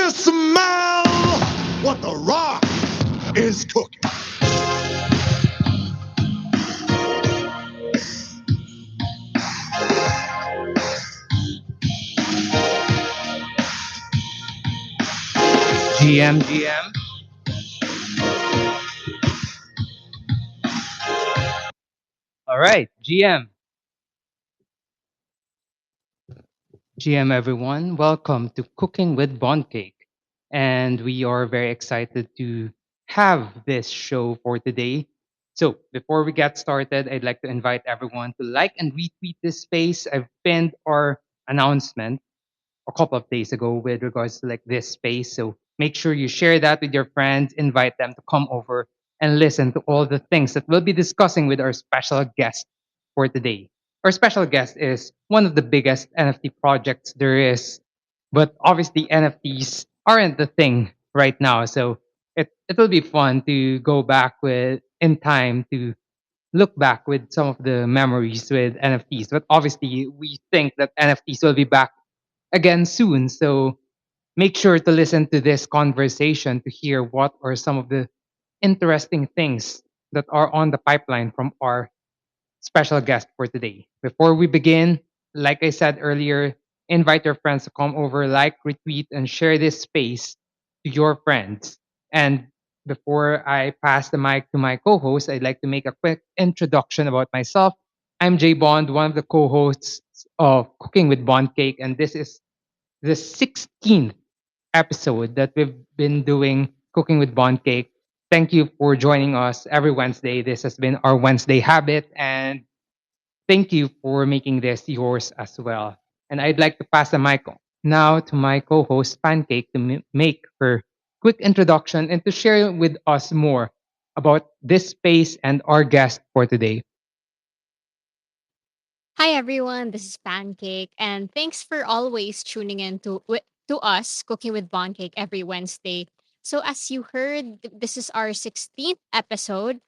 you smell what the rock is cooking? GM. All right, GM. GM, everyone. Welcome to Cooking with BondCake. And we are very excited to have this show for today. So, before we get started, I'd like to invite everyone to like and retweet this space. I've pinned our announcement a couple of days ago with regards to like this space. So, make sure you share that with your friends, invite them to come over and listen to all the things that we'll be discussing with our special guest for today. Our special guest is one of the biggest NFT projects there is, but obviously NFTs aren't the thing right now. So it will be fun to go back with in time to look back with some of the memories with NFTs. But obviously we think that NFTs will be back again soon. So make sure to listen to this conversation to hear what are some of the interesting things that are on the pipeline from our special guest for today. Before we begin, like I said earlier, invite your friends to come over, like, retweet, and share this space to your friends. And before I pass the mic to my co host, I'd like to make a quick introduction about myself. I'm Jay Bond, one of the co hosts of Cooking with Bond Cake, and this is the 16th episode that we've been doing Cooking with BondCake. Thank you for joining us every Wednesday. This has been our Wednesday habit, and thank you for making this yours as well. And I'd like to pass the mic now to my co-host Pancake to make her quick introduction and to share with us more about this space and our guest for today. Hi everyone, this is Pancake, and thanks for always tuning in to us Cooking with Bondcake every Wednesday. So as you heard, this is our 16th episode,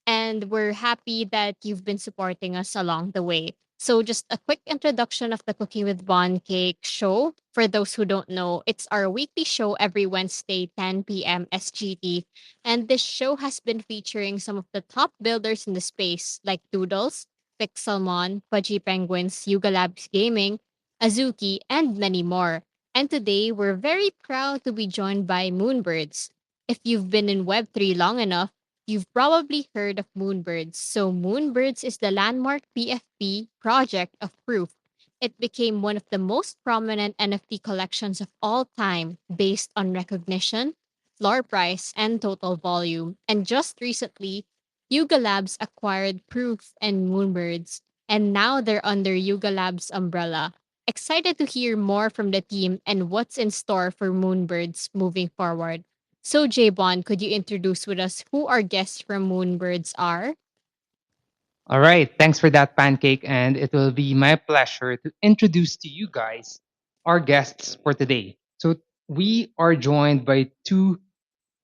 and we're happy that you've been supporting us along the way. So just a quick introduction of the Cooking with Bondcake show. For those who don't know, it's our weekly show every Wednesday, 10 p.m. SGT, and this show has been featuring some of the top builders in the space, like Doodles, Pixelmon, Pudgy Penguins, Yuga Labs Gaming, Azuki, and many more. And today, we're very proud to be joined by Moonbirds. If you've been in Web3 long enough, you've probably heard of Moonbirds. So, Moonbirds is the landmark PFP project of Proof. It became one of the most prominent NFT collections of all time based on recognition, floor price, and total volume. And just recently, Yuga Labs acquired Proof and Moonbirds, and now they're under Yuga Labs' umbrella. Excited to hear more from the team and what's in store for Moonbirds moving forward. So, J-Bon, could you introduce with us who our guests from Moonbirds are? All right, thanks for that pancake, and it will be my pleasure to introduce to you guys our guests for today. So we are joined by two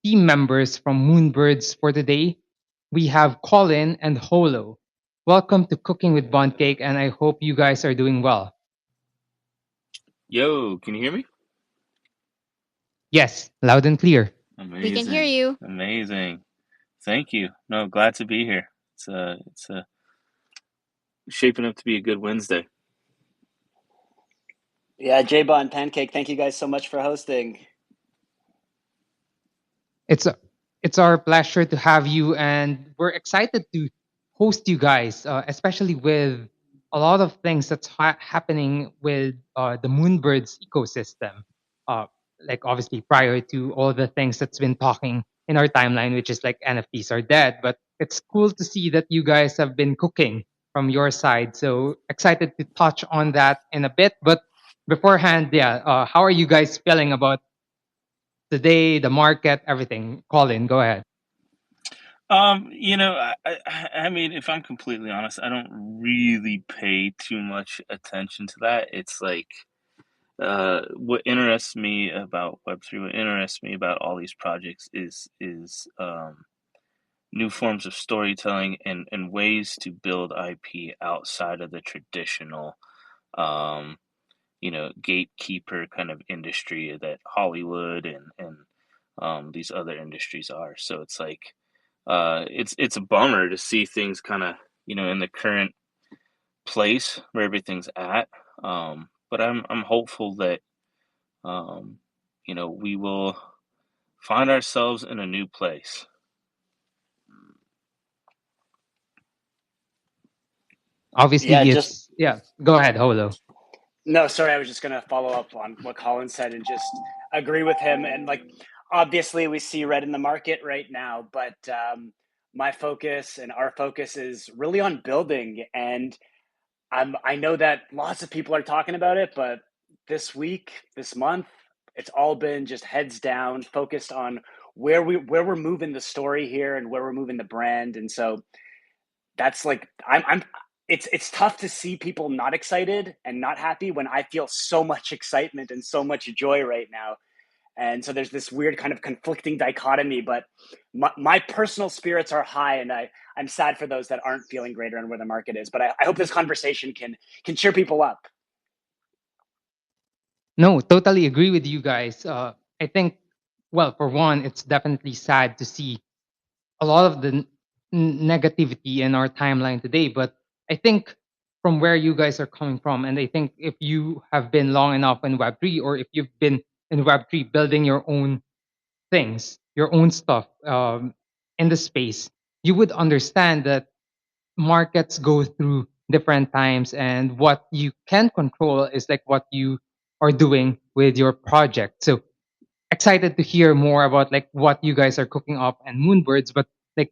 team members from Moonbirds for today. We have Colin and Holo. Welcome to Cooking with Bond Cake, and I hope you guys are doing well. Yo, can you hear me? Yes, loud and clear. We can hear Amazing. you. Amazing. Thank you. No, glad to be here. It's shaping up to be a good Wednesday. Yeah, J-Bon, Pancake, thank you guys so much for hosting. It's it's our pleasure to have you, and we're excited to host you guys, especially with a lot of things that's happening with the Moonbirds ecosystem. Uh, like obviously prior to all the things that's been talking in our timeline, which is like NFTs are dead, but it's cool to see that you guys have been cooking from your side. So excited to touch on that in a bit, but beforehand, yeah, how are you guys feeling about today, the market, everything? Colin, go ahead. I mean, if I'm completely honest, I don't really pay too much attention to that. It's like what interests me about Web3, what interests me about all these projects is new forms of storytelling and ways to build IP outside of the traditional um, gatekeeper kind of industry that Hollywood and these other industries are. So it's like it's a bummer to see things kind of in the current place where everything's at. But I'm hopeful that we will find ourselves in a new place. Obviously, it's yeah. Go ahead, Holo. No, sorry, I was just going to follow up on what Colin said and just agree with him. And like, obviously, we see red in the market right now, but my focus and our focus is really on building. And I know that lots of people are talking about it, but this week, this month, it's all been just heads down, focused on where we're moving the story here and where we're moving the brand. And so that's like I'm it's tough to see people not excited and not happy when I feel so much excitement and so much joy right now. And so there's this weird kind of conflicting dichotomy, but my personal spirits are high, and I'm sad for those that aren't feeling great around where the market is. But I hope this conversation can cheer people up. No, totally agree with you guys. I think, well, for one, it's definitely sad to see a lot of the negativity in our timeline today. But I think from where you guys are coming from, and I think if you have been long enough in Web3, or if you've been in Web3 building your own things, your own stuff in the space, you would understand that markets go through different times, and what you can control is like what you are doing with your project. So excited to hear more about like what you guys are cooking up and Moonbirds, but like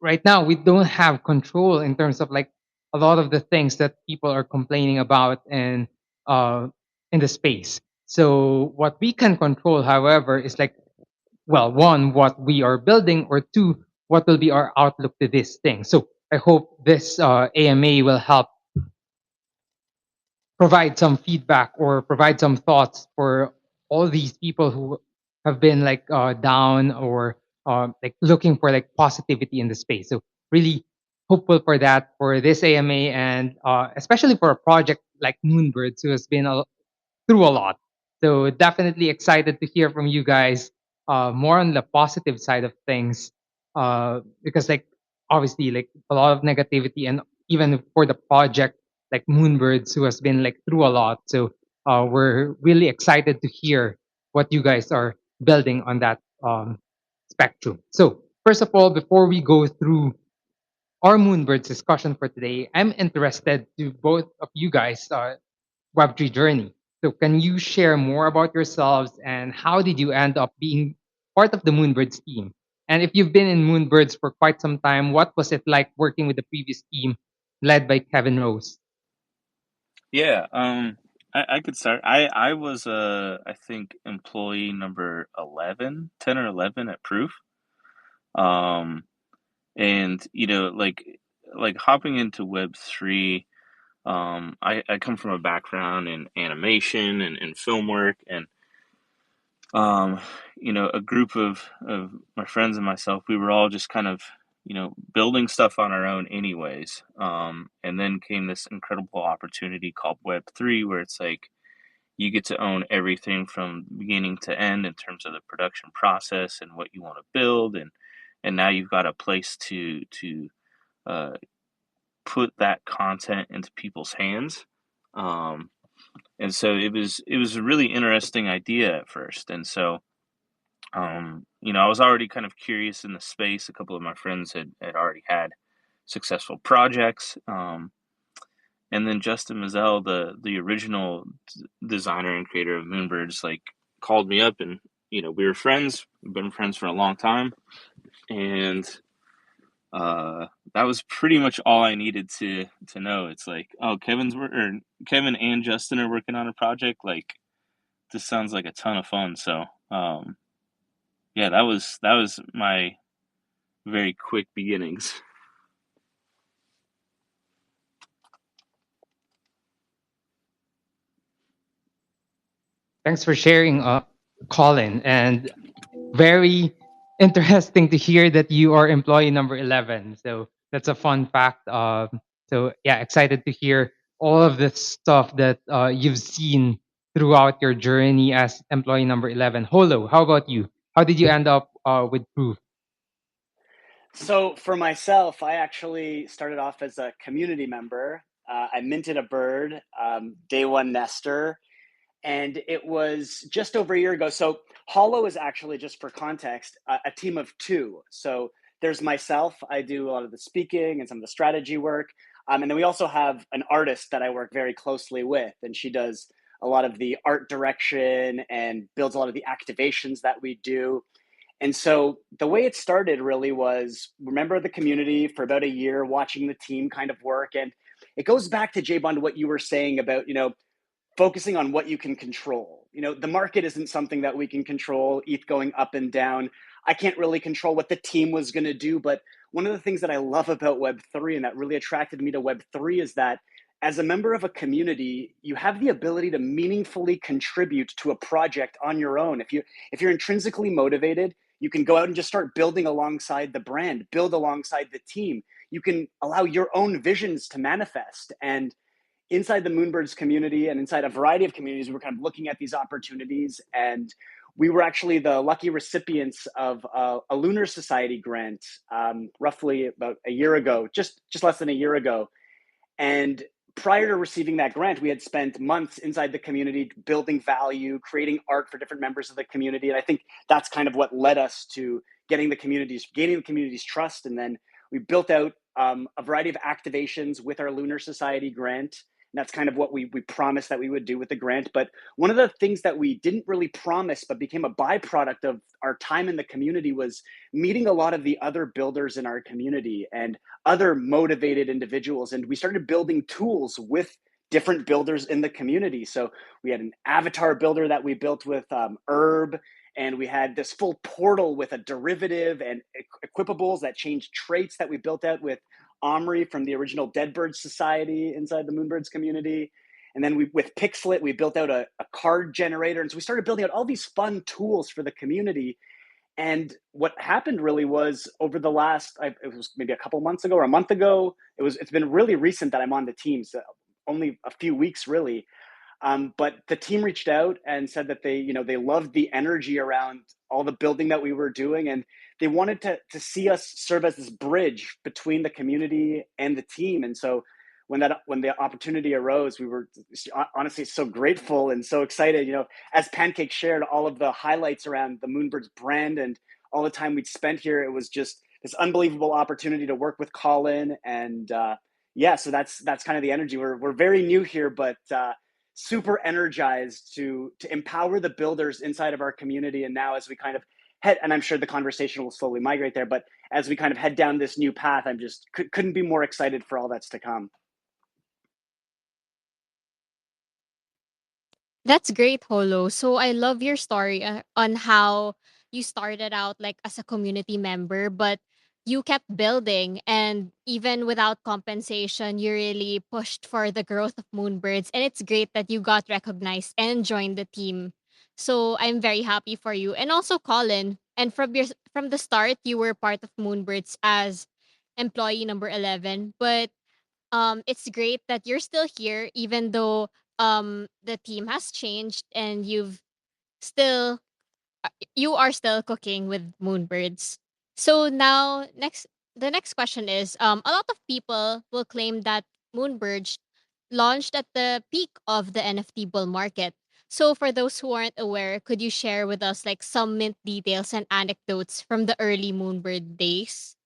right now we don't have control in terms of like a lot of the things that people are complaining about uh in the space. So what we can control, however, is like, well, one, what we are building, or two, what will be our outlook to this thing. So I hope this AMA will help provide some feedback or provide some thoughts for all these people who have been like down, or like looking for like positivity in the space. So really hopeful for that, for this AMA, and especially for a project like Moonbirds, who has been through a lot. So definitely excited to hear from you guys more on the positive side of things, because like obviously like a lot of negativity, and even for the project like Moonbirds, who has been like through a lot. So we're really excited to hear what you guys are building on that spectrum. So first of all, before we go through our Moonbirds discussion for today, I'm interested to both of you guys Web3 journey. So can you share more about yourselves, and how did you end up being part of the Moonbirds team? And if you've been in Moonbirds for quite some time, what was it like working with the previous team led by Kevin Rose? Yeah, I could start. I was I think employee number 11, 10 or 11 at Proof. And like hopping into Web3, I come from a background in animation and film work, and a group of my friends and myself, we were all just kind of building stuff on our own anyways. And then came this incredible opportunity called Web3, where it's like you get to own everything from beginning to end in terms of the production process and what you want to build, and now you've got a place to uh, put that content into people's hands. And so it was a really interesting idea at first. And so I was already kind of curious in the space. A couple of my friends had already had successful projects. And then Justin Mazel, the original designer and creator of Moonbirds, like called me up, and we were friends. We've been friends for a long time, and that was pretty much all I needed to know. It's like, oh, Kevin and Justin are working on a project. Like, this sounds like a ton of fun. So, yeah, that was my very quick beginnings. Thanks for sharing, Colin. And very interesting to hear that you are employee number 11. So that's a fun fact. So yeah, excited to hear all of the stuff that you've seen throughout your journey as employee number 11. Holo, how about you? How did you end up with Proof? So for myself, I actually started off as a community member. I minted a bird, day one nester, and it was just over a year ago. So Hollow is actually, just for context, a team of two. So there's myself. I do a lot of the speaking and some of the strategy work. And then we also have an artist that I work very closely with, and she does a lot of the art direction and builds a lot of the activations that we do. And so the way it started really was, remember the community for about a year, watching the team kind of work. And it goes back to J Bond, what you were saying about, focusing on what you can control. The market isn't something that we can control, ETH going up and down. I can't really control what the team was going to do. But one of the things that I love about Web3 and that really attracted me to Web3 is that as a member of a community, you have the ability to meaningfully contribute to a project on your own. If you're intrinsically motivated, you can go out and just start building alongside the brand, build alongside the team. You can allow your own visions to manifest. And inside the Moonbirds community and inside a variety of communities, we're kind of looking at these opportunities. And we were actually the lucky recipients of a Lunar Society grant, roughly about a year ago, just less than a year ago. And prior to receiving that grant, we had spent months inside the community building value, creating art for different members of the community. And I think that's kind of what led us to gaining the community's trust. And then we built out a variety of activations with our Lunar Society grant. And that's kind of what we promised that we would do with the grant. But one of the things that we didn't really promise, but became a byproduct of our time in the community, was meeting a lot of the other builders in our community and other motivated individuals. And we started building tools with different builders in the community. So we had an avatar builder that we built with Herb, and we had this full portal with a derivative and equipables that changed traits that we built out with Omri from the original Deadbird Society inside the Moonbirds community. And then with Pixlet, we built out a card generator. And so we started building out all these fun tools for the community. And what happened really was, over the last, it was maybe a couple months ago or a month ago, it's been really recent that I'm on the team, so only a few weeks really. But the team reached out and said that they loved the energy around all the building that we were doing, and they wanted to see us serve as this bridge between the community and the team. And so when the opportunity arose, we were honestly so grateful and so excited. As Pancake shared all of the highlights around the Moonbirds brand and all the time we'd spent here, it was just this unbelievable opportunity to work with Colin. And so that's kind of the energy. We're very new here, but super energized to empower the builders inside of our community. And now as we kind of head, and I'm sure the conversation will slowly migrate there, but as we kind of head down this new path, I'm just couldn't be more excited for all that's to come. That's great, Holo. So I love your story on how you started out like as a community member, but you kept building, and even without compensation, you really pushed for the growth of Moonbirds. And it's great that you got recognized and joined the team. So I'm very happy for you. And also Colin. And from the start, you were part of Moonbirds as employee number 11, but it's great that you're still here even though the team has changed, and still you are still cooking with Moonbirds. So now the next question is, a lot of people will claim that Moonbirds launched at the peak of the NFT bull market. So for those who aren't aware, could you share with us like some mint details and anecdotes from the early Moonbird days?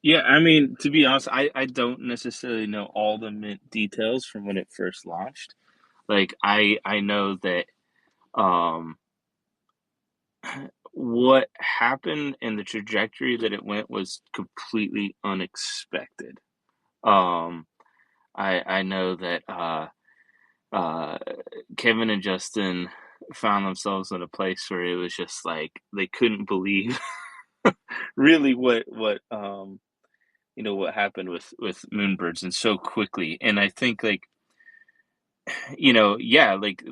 Yeah, I mean, to be honest, I don't necessarily know all the mint details from when it first launched. Like I know that um what happened and the trajectory that it went was completely unexpected. Um I know that uh Kevin and Justin found themselves in a place where it was just like they couldn't believe really what happened with Moonbirds and so quickly. And I think like yeah, like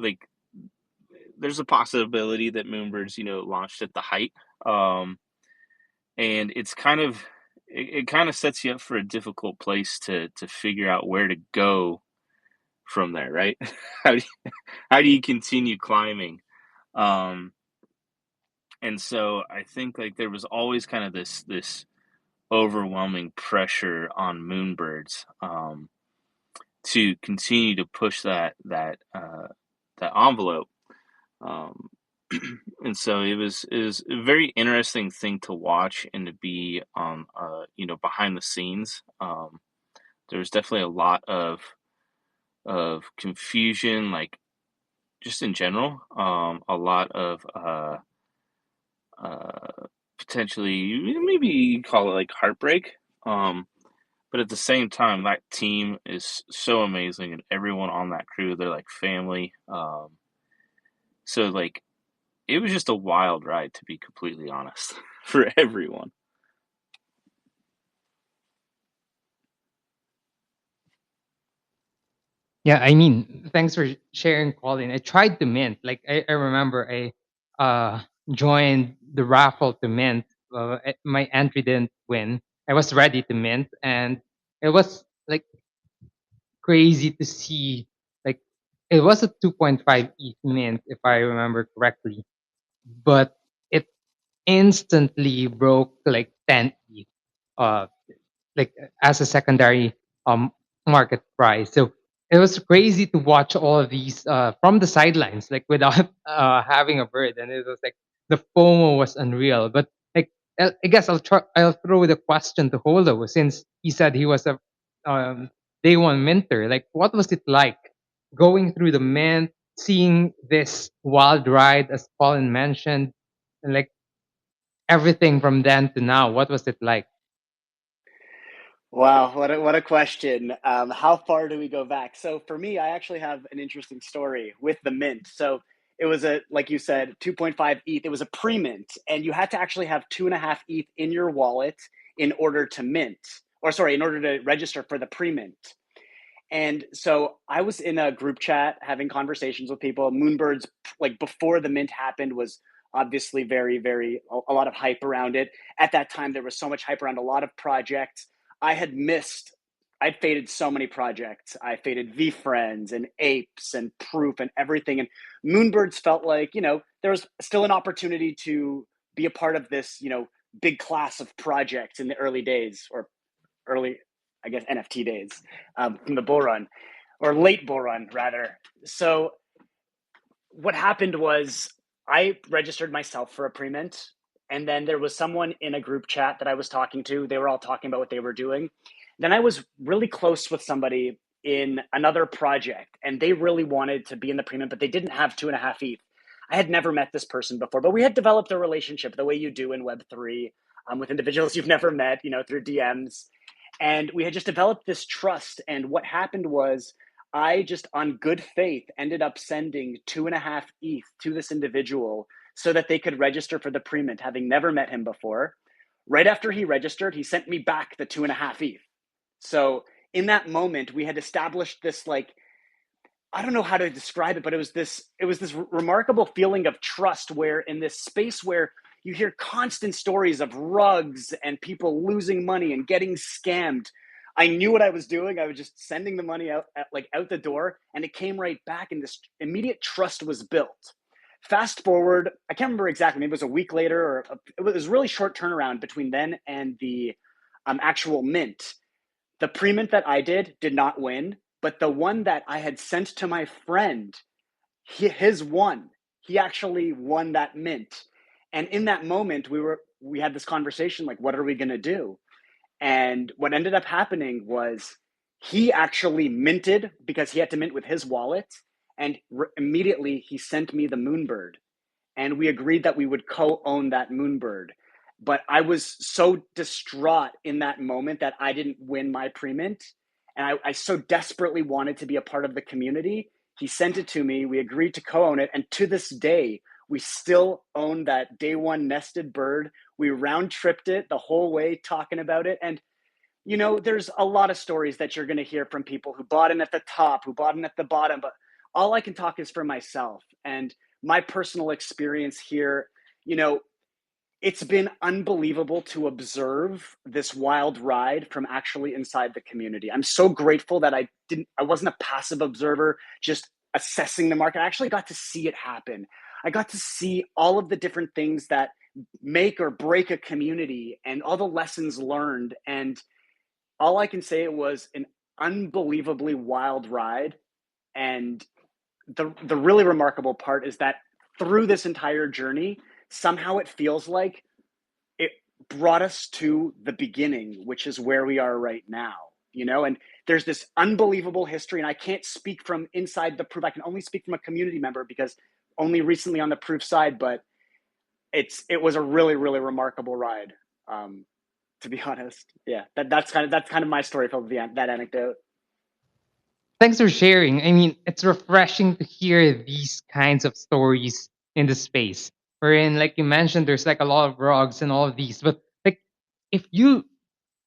there's a possibility that Moonbirds launched at the height. um and it kind of sets you up for a difficult place to figure out where to go from there, right? How do you continue climbing? Um, and so I think like there was always kind of this overwhelming pressure on Moonbirds, to continue to push that envelope. Um, and so it was a very interesting thing to watch and to be on, behind the scenes. There was definitely a lot of confusion, like just in general. A lot of potentially, maybe you call it like heartbreak. But at the same time, that team is so amazing, and everyone on that crew, they're like family. So like it was just a wild ride, to be completely honest, for everyone. Yeah, I mean, thanks for sharing, Colin. I tried to mint. Like I remember I joined the raffle to mint. My entry didn't win. I was ready to mint, and it was like crazy to see. Like it was a 2.5 ETH mint, if I remember correctly, but it instantly broke like 10 ETH. Uh, like as a secondary um market price. So it was crazy to watch all of these from the sidelines, like without having a bird, and it was like the FOMO was unreal. But like I guess I'll throw the question to Holo, since he said he was a um, day one minter. Like, what was it like going through the mint, seeing this wild ride, as Colin mentioned, and like everything from then to now? What was it like? Wow, what a question. How far do we go back? So for me, I actually have an interesting story with the mint. So it was like you said, 2.5 ETH. It was a pre-mint, and you had to actually have 2.5 ETH in your wallet in order to mint, or sorry, in order to register for the pre-mint. And so I was in a group chat having conversations with people. Moonbirds, like before the mint happened, was obviously very, very, a lot of hype around it. At that time, there was so much hype around a lot of projects. I'd faded so many projects. I faded VFriends and Apes and Proof and everything. And Moonbirds felt like, there was still an opportunity to be a part of this, big class of projects in the early days, or early, I guess, NFT days, from the bull run, or late bull run rather. So what happened was I registered myself for a pre-mint, and then there was someone in a group chat that I was talking to. They were all talking about what they were doing. Then I was really close with somebody in another project, and they really wanted to be in the pre-mint, but they didn't have 2.5 ETH. I had never met this person before, but we had developed a relationship the way you do in Web3, with individuals you've never met, through DMs. And we had just developed this trust. And what happened was I just, on good faith, ended up sending 2.5 ETH to this individual so that they could register for the pre-mint, having never met him before. Right after he registered, he sent me back the 2.5 ETH. So in that moment, we had established this, like, I don't know how to describe it, but it was this remarkable feeling of trust, where in this space where you hear constant stories of rugs and people losing money and getting scammed, I knew what I was doing. I was just sending the money out the door, and it came right back, and this immediate trust was built. Fast forward, I can't remember exactly, maybe it was a week later, or it was a really short turnaround between then and the actual mint. The pre-mint that I did not win, but the one that I had sent to my friend, his won. He actually won that mint. And in that moment, we had this conversation, like, what are we going to do? And what ended up happening was he actually minted, because he had to mint with his wallet. And immediately he sent me the Moonbird. And we agreed that we would co-own that Moonbird. But I was so distraught in that moment that I didn't win my pre-mint. And I so desperately wanted to be a part of the community. He sent it to me. We agreed to co-own it. And to this day, we still own that day one nested bird. We round tripped it the whole way talking about it. And, there's a lot of stories that you're going to hear from people who bought in at the top, who bought in at the bottom. But all I can talk is for myself. And my personal experience here, it's been unbelievable to observe this wild ride from actually inside the community. I'm so grateful that I wasn't a passive observer just assessing the market. I actually got to see it happen. I got to see all of the different things that make or break a community and all the lessons learned. And all I can say, it was an unbelievably wild ride. And the really remarkable part is that through this entire journey, somehow it feels like it brought us to the beginning, which is where we are right now, and there's this unbelievable history. And I can't speak from inside the proof. I can only speak from a community member because only recently on the proof side, but it was a really, really remarkable ride. Um, to be honest. Yeah, that's kind of my story from that anecdote. Thanks for sharing. I mean, it's refreshing to hear these kinds of stories in the space. Wherein, like you mentioned, there's like a lot of rugs and all of these. But like, if you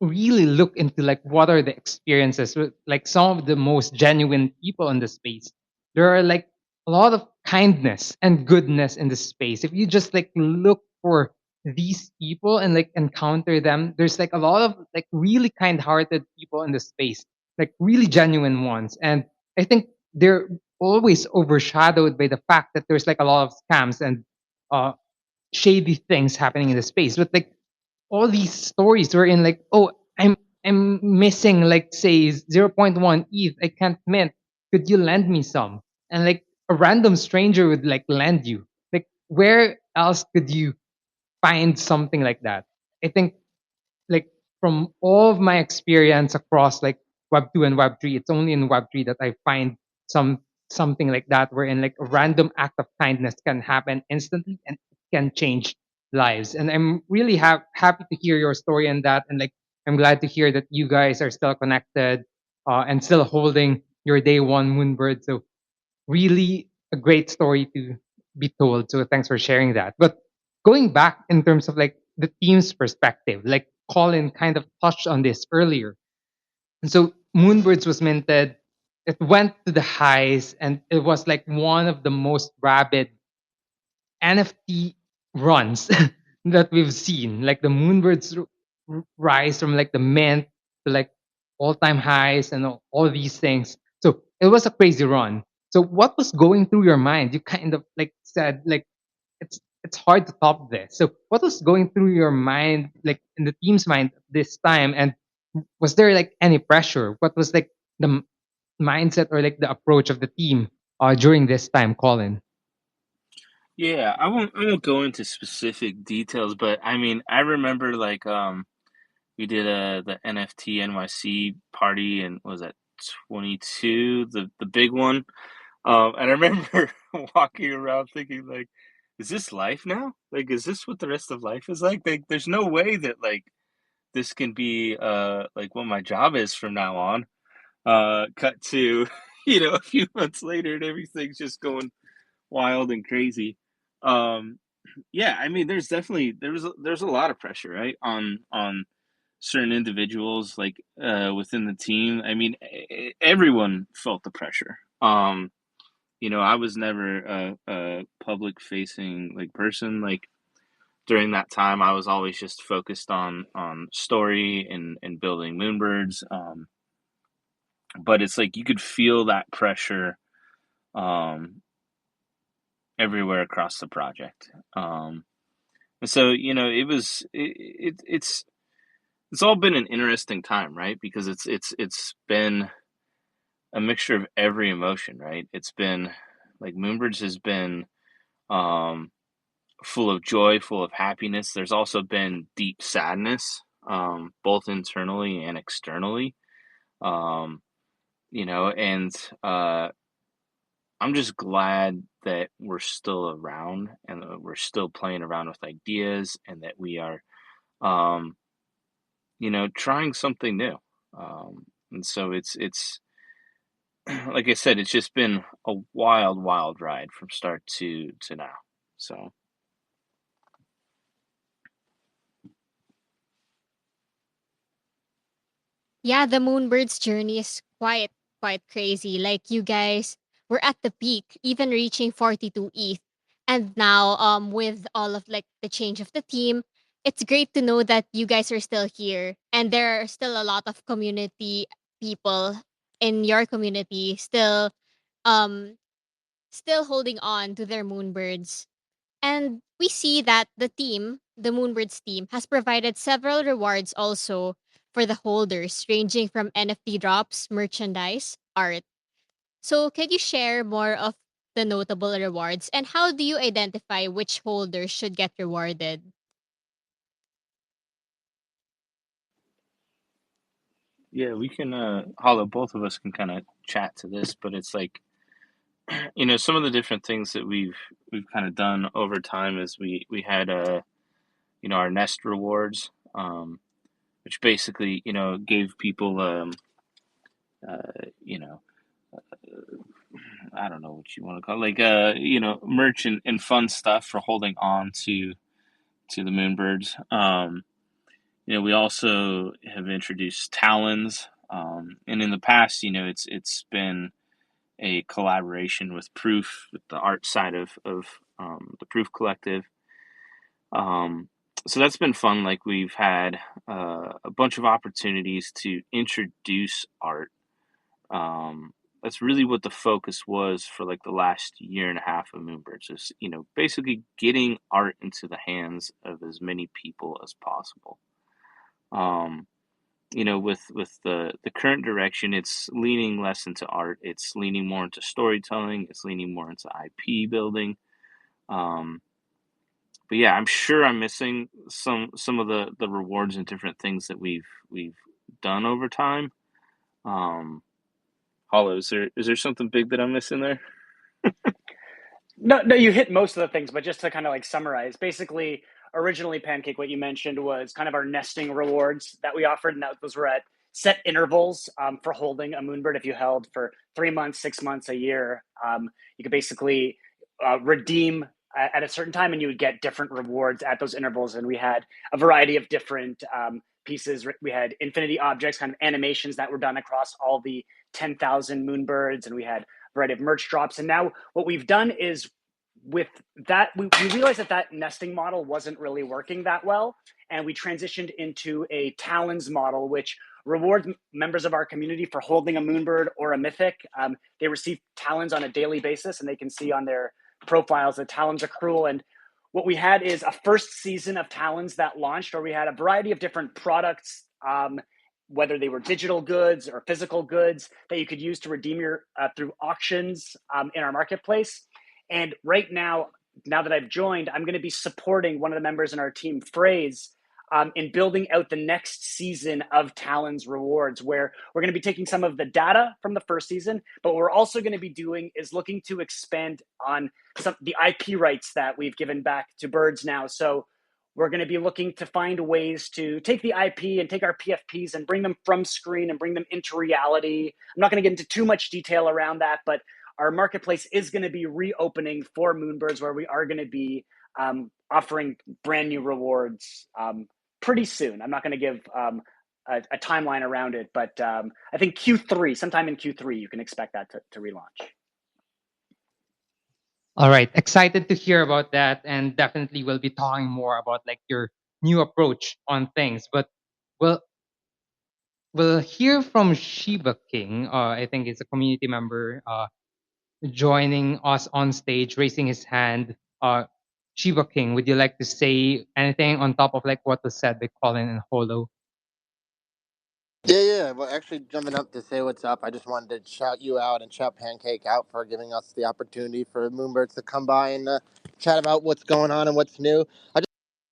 really look into like what are the experiences with like some of the most genuine people in the space, there are like a lot of kindness and goodness in the space. If you just like look for these people and like encounter them, there's like a lot of like really kind-hearted people in the space, like really genuine ones. And I think they're always overshadowed by the fact that there's like a lot of scams and uh shady things happening in the space. But like all these stories were in like, oh, I'm missing like say zero point 0.1 ETH. I can't mint. Could you lend me some? And like a random stranger would like lend you. Like where else could you find something like that? I think like from all of my experience across like web 2 and web 3, it's only in web 3 that I find some something like that wherein like a random act of kindness can happen instantly and it can change lives. And I'm really happy to hear your story on that. And like I'm glad to hear that you guys are still connected and still holding your day one Moonbird. So really a great story to be told. So thanks for sharing that. But going back in terms of like the team's perspective, like Colin kind of touched on this earlier. And so Moonbirds was minted. It went to the highs and it was like one of the most rabid NFT runs that we've seen. Like the Moonbirds rise from like the mint to like all-time highs and all these things. So it was a crazy run. So what was going through your mind? You kind of like said like it's hard to top this. So what was going through your mind, like in the team's mind this time? And was there like any pressure? What was like the mindset or like the approach of the team during this time, Colin? Yeah, I won't go into specific details, but I mean, I remember like we did the NFT NYC party and was that 22, the big one. And I remember walking around thinking like, is this life now? Like, is this what the rest of life is like? There's no way that like this can be like what my job is from now on. Cut to a few months later and everything's just going wild and crazy. Um, yeah, I mean, there's a lot of pressure, right, on certain individuals like within the team. I mean, everyone felt the pressure. I was never a public facing like person. Like during that time, I was always just focused on story and building Moonbirds. But it's like you could feel that pressure um, everywhere across the project. And so it's all been an interesting time, right? Because it's been a mixture of every emotion, right? It's been like Moonbirds has been um, full of joy, full of happiness. There's also been deep sadness, both internally and externally. Um, and I'm just glad that we're still around and that we're still playing around with ideas and that we are, um, trying something new. And so it's like I said, it's just been a wild, wild ride from start to now. So Yeah, the Moonbird's journey is quite crazy. Like you guys were at the peak, even reaching 42 ETH. And now, with all of like the change of the team, it's great to know that you guys are still here, and there are still a lot of community people in your community um still holding on to their moonbirds. And we see that the Moonbirds team, has provided several rewards also for the holders, ranging from NFT drops, merchandise, art. So, can you share more of the notable rewards, and how do you identify which holders should get rewarded? Yeah, we can Hollow, both of us can kind of chat to this, but it's like, some of the different things that we've kind of done over time is we had our nest rewards, which basically, gave people you know I don't know what you want to call it, like merch and fun stuff for holding on to the Moonbirds. We also have introduced talons, and in the past, it's been a collaboration with Proof, with the art side of the Proof Collective. Um, so that's been fun. Like, we've had a bunch of opportunities to introduce art. That's really what the focus was for like the last year and a half of Moonbirds, is basically getting art into the hands of as many people as possible. Um, with the current direction, it's leaning less into art. It's leaning more into storytelling. It's leaning more into IP building. Um, but yeah, I'm sure I'm missing some of the rewards and different things that we've done over time. Um, Hollow, is there something big that I'm missing there? No, no, you hit most of the things, but just to kind of like summarize, basically, originally Pancake, what you mentioned was kind of our nesting rewards that we offered, and those were at set intervals for holding a moonbird. If you held for 3 months, 6 months, a year, you could basically redeem at a certain time, and you would get different rewards at those intervals. And we had a variety of different pieces. We had infinity objects, kind of animations that were done across all the 10,000 moonbirds, and we had variety of merch drops. And now what we've done is, with that, we realized that nesting model wasn't really working that well, and we transitioned into a talons model, which rewards members of our community for holding a moonbird or a mythic. They receive talons on a daily basis, and they can see on their profiles the talons accrual. And what we had is a first season of talons that launched, or we had a variety of different products, whether they were digital goods or physical goods, that you could use to redeem your through auctions in our marketplace. And right now that I've joined, I'm going to be supporting one of the members in our team, Phrase, in building out the next season of Talon's rewards, where we're going to be taking some of the data from the first season, but what we're also going to be doing is looking to expand on the IP rights that we've given back to Birds now. So we're going to be looking to find ways to take the IP and take our PFPs and bring them from screen and bring them into reality. I'm not going to get into too much detail around that, but our marketplace is going to be reopening for Moonbirds, where we are going to be offering brand new rewards pretty soon. I'm not going to give a timeline around it, but I think sometime in Q3, you can expect that to relaunch. All right, excited to hear about that, and definitely we'll be talking more about like your new approach on things. But we'll we'll hear from Shiba King. I think it's a community member joining us on stage, raising his hand. Shiba King, would you like to say anything on top of like what was said by Colin and Holo? Yeah. Well, actually, jumping up to say what's up, I just wanted to shout you out and shout Pancake out for giving us the opportunity for Moonbirds to come by and chat about what's going on and what's new. I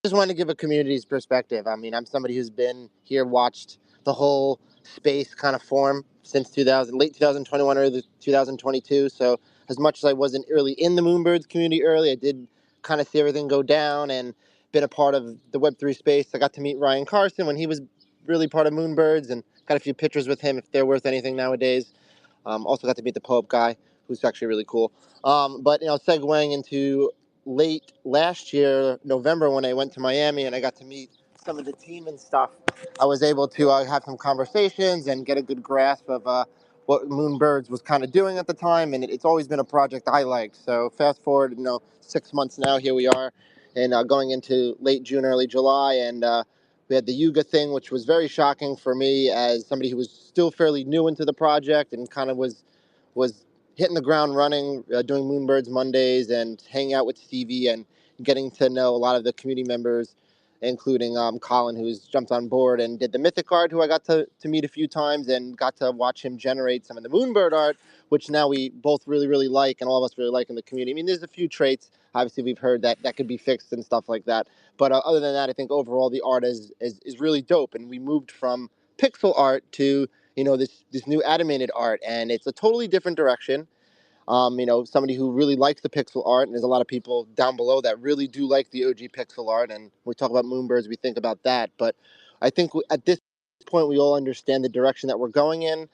just wanted to give a community's perspective. I mean, I'm somebody who's been here, watched the whole space kind of form since late 2021, early 2022. So as much as I wasn't really in the Moonbirds community early, I did kind of see everything go down and been a part of the Web3 space. I got to meet Ryan Carson when he was really part of Moonbirds and got a few pictures with him if they're worth anything nowadays. Also got to meet the Pope guy, who's actually really cool. But segueing into late last year, November, when I went to Miami and I got to meet some of the team and stuff, I was able to have some conversations and get a good grasp of what Moonbirds was kind of doing at the time, and it's always been a project I liked. So fast forward, 6 months now, here we are, and going into late June, early July, and we had the Yuga thing, which was very shocking for me as somebody who was still fairly new into the project and kind of was hitting the ground running, doing Moonbirds Mondays and hanging out with Stevie and getting to know a lot of the community members, including Colin, who's jumped on board and did the Mythic art, who I got to meet a few times and got to watch him generate some of the Moonbird art, which now we both really, really like and all of us really like in the community. I mean, there's a few traits, obviously, we've heard that could be fixed and stuff like that. But other than that, I think overall the art is really dope. And we moved from pixel art to, this new animated art, and it's a totally different direction. Somebody who really likes the pixel art, and there's a lot of people down below that really do like the OG pixel art. And when we talk about Moonbirds, we think about that. But I think at this point, we all understand the direction that we're going in.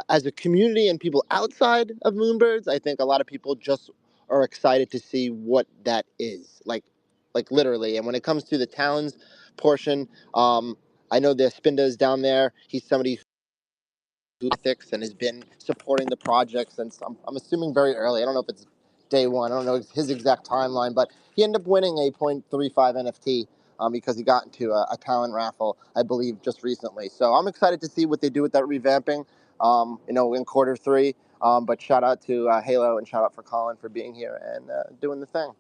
As a community and people outside of Moonbirds, I think a lot of people just are excited to see what that is, like literally. And when it comes to the Talons portion, I know the Spinda is down there. He's somebody ethics and has been supporting the project since I'm assuming very early. I don't know if it's day one. I don't know his exact timeline, but he ended up winning a 0.35 NFT because he got into a talent raffle, I believe, just recently. So I'm excited to see what they do with that revamping, in quarter three. But shout out to Halo and shout out for Colin for being here and doing the thing.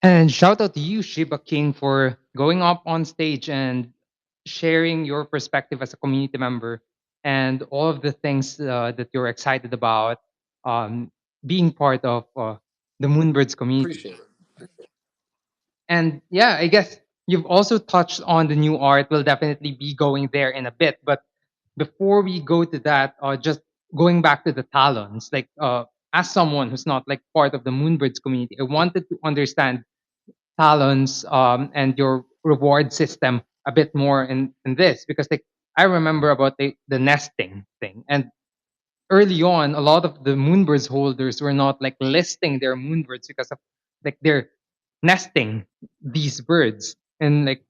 And shout out to you, Shiba King, for going up on stage and sharing your perspective as a community member and all of the things that you're excited about being part of the Moonbirds community. Appreciate it. And yeah, I guess you've also touched on the new art. We'll definitely be going there in a bit. But before we go to that, just going back to the Talons, like as someone who's not like part of the Moonbirds community, I wanted to understand Talons and your reward system a bit more in this because like I remember about the nesting thing and early on a lot of the Moonbirds holders were not like listing their Moonbirds because of like they're nesting these birds and like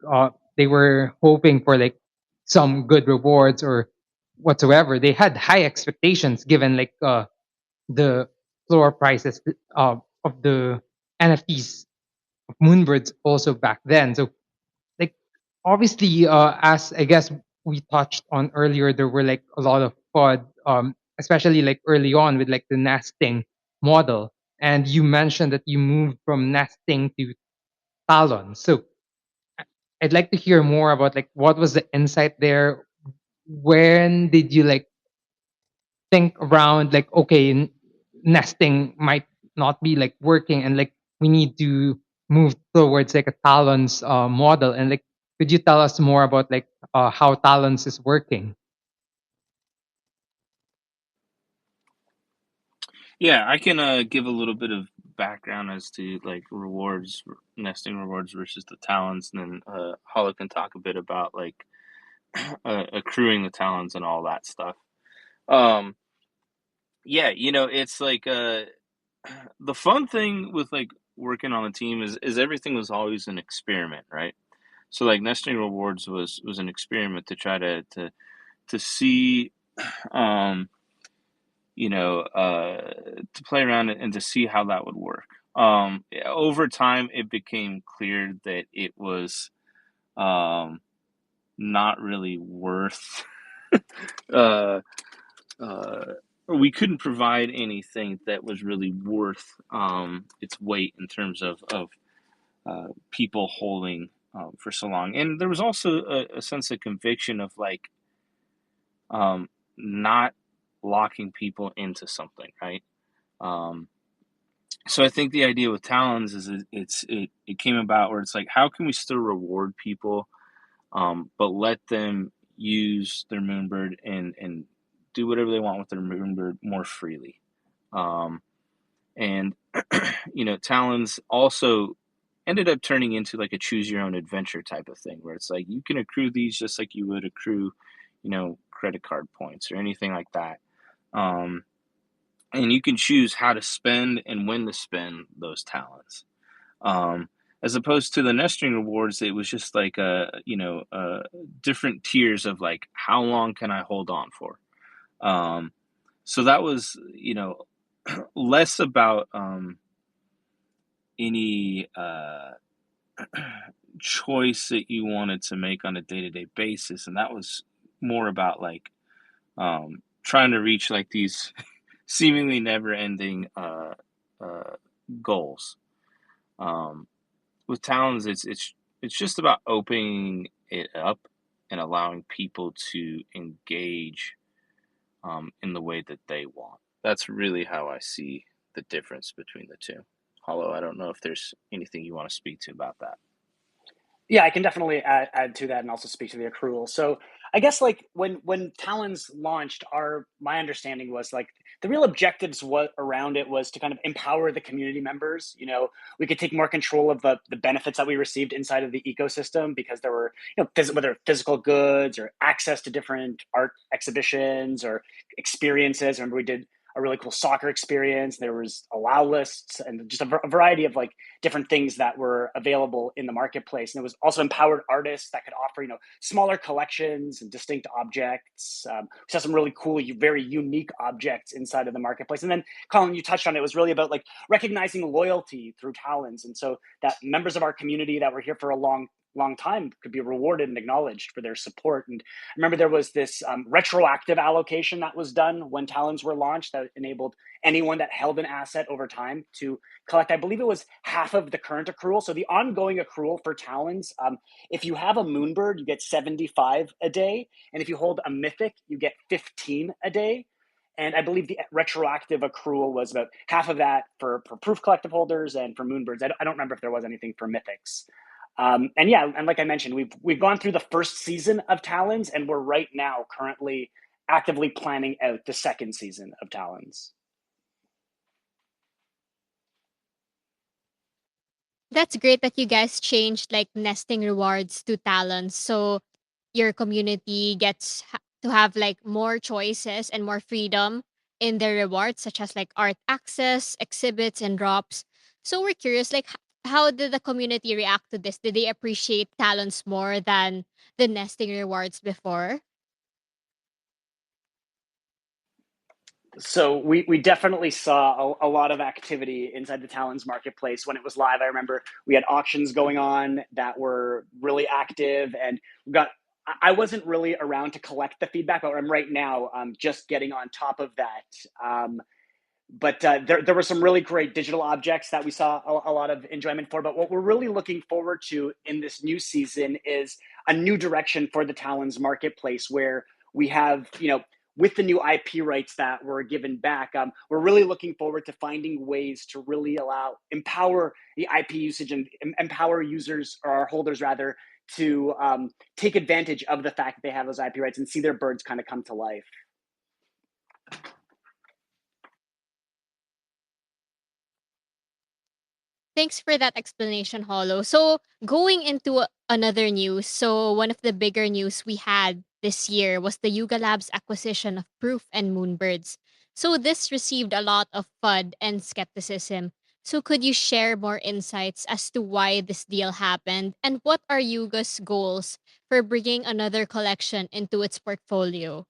they were hoping for like some good rewards or whatsoever. They had high expectations given like the floor prices of the NFTs of Moonbirds also back then. So like obviously as I guess we touched on earlier, there were like a lot of FUD, especially like early on with like the nesting model. And you mentioned that you moved from nesting to Talon. So I'd like to hear more about like what was the insight there? When did you like think around like okay, nesting might not be like working and like we need to move towards like a Talons model and like could you tell us more about like how Talons is working? Yeah, I can give a little bit of background as to like rewards, nesting rewards versus the talons, and then Hollow can talk a bit about like accruing the talons and all that stuff. Um, yeah, it's like the fun thing with like working on a team is everything was always an experiment, right? So like nesting rewards was an experiment to try to see um to play around and to see how that would work. Over time, it became clear that it was um, not really worth. uh, uh, we couldn't provide anything that was really worth its weight in terms of people holding for so long. And there was also a sense of conviction of like not locking people into something, right? Um, So I think the idea with talons is it came about where it's like how can we still reward people, but let them use their moonbird and do whatever they want with their moonbird more freely, and talons also ended up turning into like a choose your own adventure type of thing where it's like you can accrue these just like you would accrue, credit card points or anything like that. Um, and you can choose how to spend and when to spend those talents. Um, as opposed to the nesting rewards, it was just like different tiers of like how long can I hold on for. So that was, less about any choice that you wanted to make on a day-to-day basis, and that was more about like trying to reach like these seemingly never-ending goals. With Talons, it's just about opening it up and allowing people to engage in the way that they want. That's really how I see the difference between the two. Hollow, I don't know if there's anything you want to speak to about that. Yeah, I can definitely add to that and also speak to the accrual. So I guess like when Talons launched, my understanding was like the real objectives around it was to kind of empower the community members. We could take more control of the benefits that we received inside of the ecosystem, because there were whether physical goods or access to different art exhibitions or experiences. Remember, we did a really cool soccer experience. There was allow lists and just a variety of like different things that were available in the marketplace. And it was also empowered artists that could offer, smaller collections and distinct objects. We saw some really cool, very unique objects inside of the marketplace. And then, Colin, you touched on it, was really about like recognizing loyalty through Talons. And so that members of our community that were here for a long time could be rewarded and acknowledged for their support. And I remember there was this retroactive allocation that was done when Talons were launched that enabled anyone that held an asset over time to collect, I believe it was half of the current accrual. So the ongoing accrual for Talons, if you have a Moonbird, you get 75 a day. And if you hold a Mythic, you get 15 a day. And I believe the retroactive accrual was about half of that for Proof Collective holders and for Moonbirds. I don't remember if there was anything for Mythics. And like I mentioned, we've gone through the first season of Talons, and we're right now currently actively planning out the second season of Talons. That's great that you guys changed like nesting rewards to talents, so your community gets to have like more choices and more freedom in their rewards, such as like art access, exhibits, and drops. So we're curious, like how did the community react to this? Did they appreciate talents more than the nesting rewards before? So we definitely saw a lot of activity inside the Talons marketplace when it was live. I remember we had auctions going on that were really active, and I wasn't really around to collect the feedback, but I'm right now just getting on top of that. But there were some really great digital objects that we saw a lot of enjoyment for. But what we're really looking forward to in this new season is a new direction for the Talons marketplace, where we have, with the new IP rights that were given back, we're really looking forward to finding ways to really empower the IP usage and empower users, or our holders rather, to take advantage of the fact that they have those IP rights and see their birds kind of come to life. Thanks for that explanation, Hollow. So, going into another news, so one of the bigger news we had this year was the Yuga Labs acquisition of Proof and Moonbirds. So, this received a lot of FUD and skepticism. So, could you share more insights as to why this deal happened, and what are Yuga's goals for bringing another collection into its portfolio?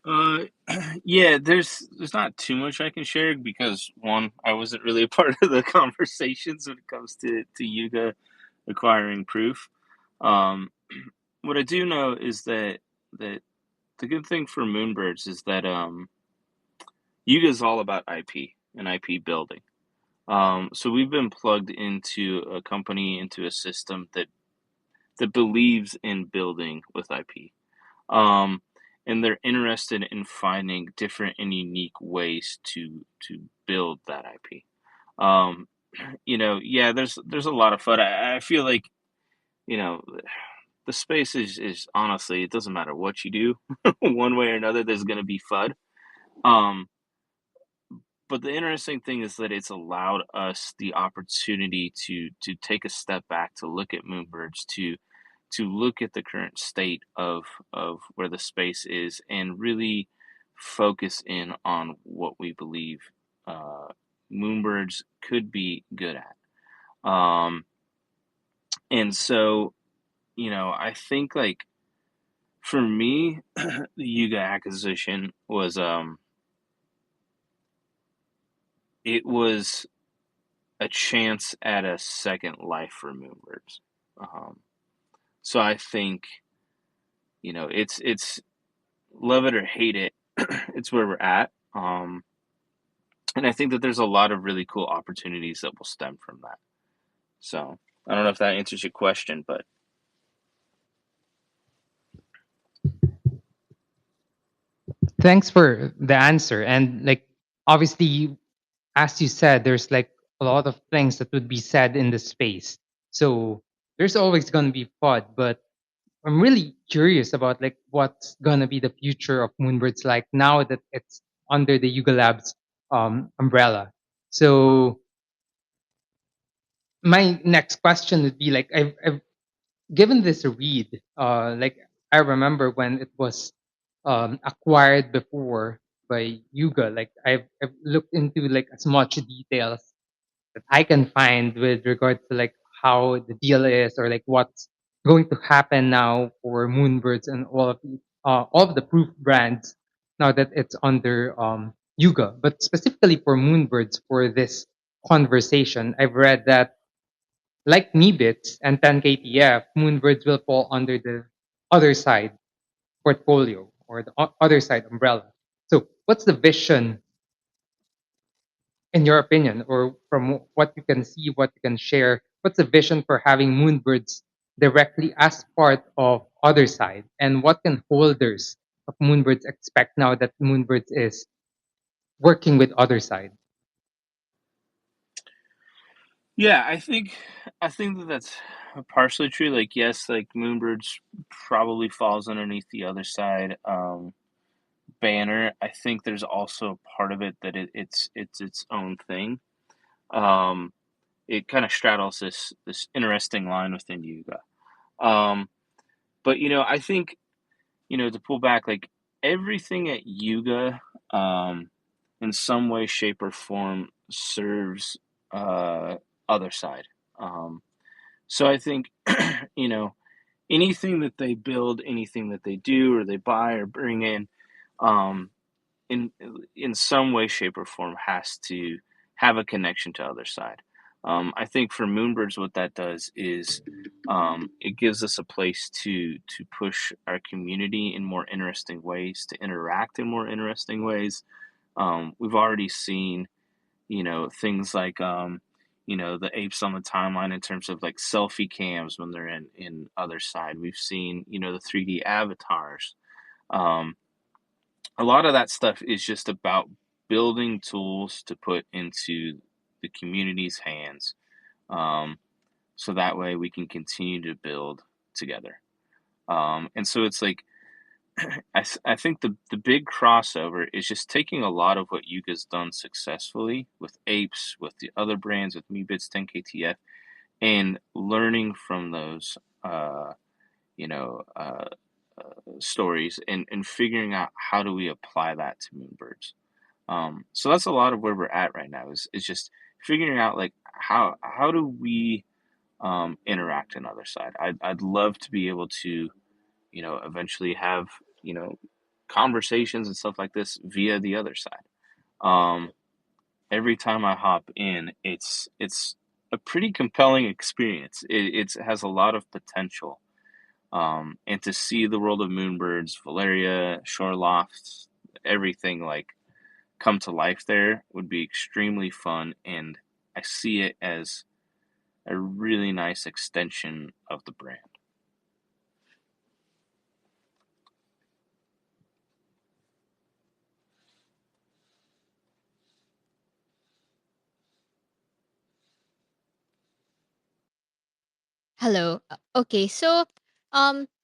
Uh, yeah, there's not too much I can share because one, I wasn't really a part of the conversations when it comes to Yuga acquiring Proof. Um, what I do know is that the good thing for Moonbirds is that Yuga is all about IP and IP building. So we've been plugged into a company, into a system that believes in building with IP. Um, and they're interested in finding different and unique ways to build that IP. Um, yeah, there's a lot of fun. I feel like, you know, the space is honestly, it doesn't matter what you do, one way or another, there's gonna be FUD. Um, but the interesting thing is that it's allowed us the opportunity to take a step back, to look at Moonbirds, to look at the current state of where the space is, and really focus in on what we believe uh, Moonbirds could be good at. And so, I think like For me, the Yuga acquisition was it was a chance at a second life for Moonbirds. Um, so I think it's love it or hate it, it's where we're at. And I think that there's a lot of really cool opportunities that will stem from that. So I don't know if that answers your question, but Thanks for the answer. And like, obviously, as you said, there's like a lot of things that would be said in the space. So there's always going to be FUD, but I'm really curious about like what's going to be the future of Moonbirds like now that it's under the Yuga Labs umbrella. So my next question would be like, I've given this a read. Like I remember when it was acquired before by Yuga. Like I've looked into like as much details that I can find with regards to like how the deal is or like what's going to happen now for Moonbirds and all of the proof brands now that it's under Yuga. But specifically for Moonbirds for this conversation, I've read that like Meebits and 10KTF, Moonbirds will fall under the other side portfolio or the other side umbrella. So what's the vision in your opinion, or from what you can see, what you can share, what's the vision for having Moonbirds directly as part of other side, and what can holders of Moonbirds expect now that Moonbirds is working with other side? yeah, I think that that's partially true. Like, yes, like Moonbirds probably falls underneath the other side banner. I think there's also a part of it that it's its own thing. Um, it kind of straddles this interesting line within Yuga. Um, but I think to pull back, like everything at Yuga, in some way, shape, or form serves other side. Um, so I think you know anything that they build, anything that they do or they buy or bring um, in in some way, shape, or form has to have a connection to other side. I think for Moonbirds, what that does is it gives us a place to push our community in more interesting ways, to interact in more interesting ways. We've already seen, things like the apes on the timeline in terms of like selfie cams when they're in other side. We've seen, the 3D avatars. Um, a lot of that stuff is just about building tools to put into the community's hands, um, so that way we can continue to build together. And so it's like I think the big crossover is just taking a lot of what Yuga's done successfully with apes, with the other brands, with Meebits, 10KTF, and learning from those you know uh, stories and figuring out how do we apply that to Moonbirds. So that's a lot of where we're at right now is just figuring out like how do we interact on the other side. I'd love to be able to eventually have you know conversations and stuff like this via the other side. Um, every time I hop in, it's a pretty compelling experience. It has a lot of potential. And to see the world of Moonbirds, Valeria, Shore Lofts, everything like come to life there would be extremely fun, and I see it as a really nice extension of the brand. Hello. Okay, so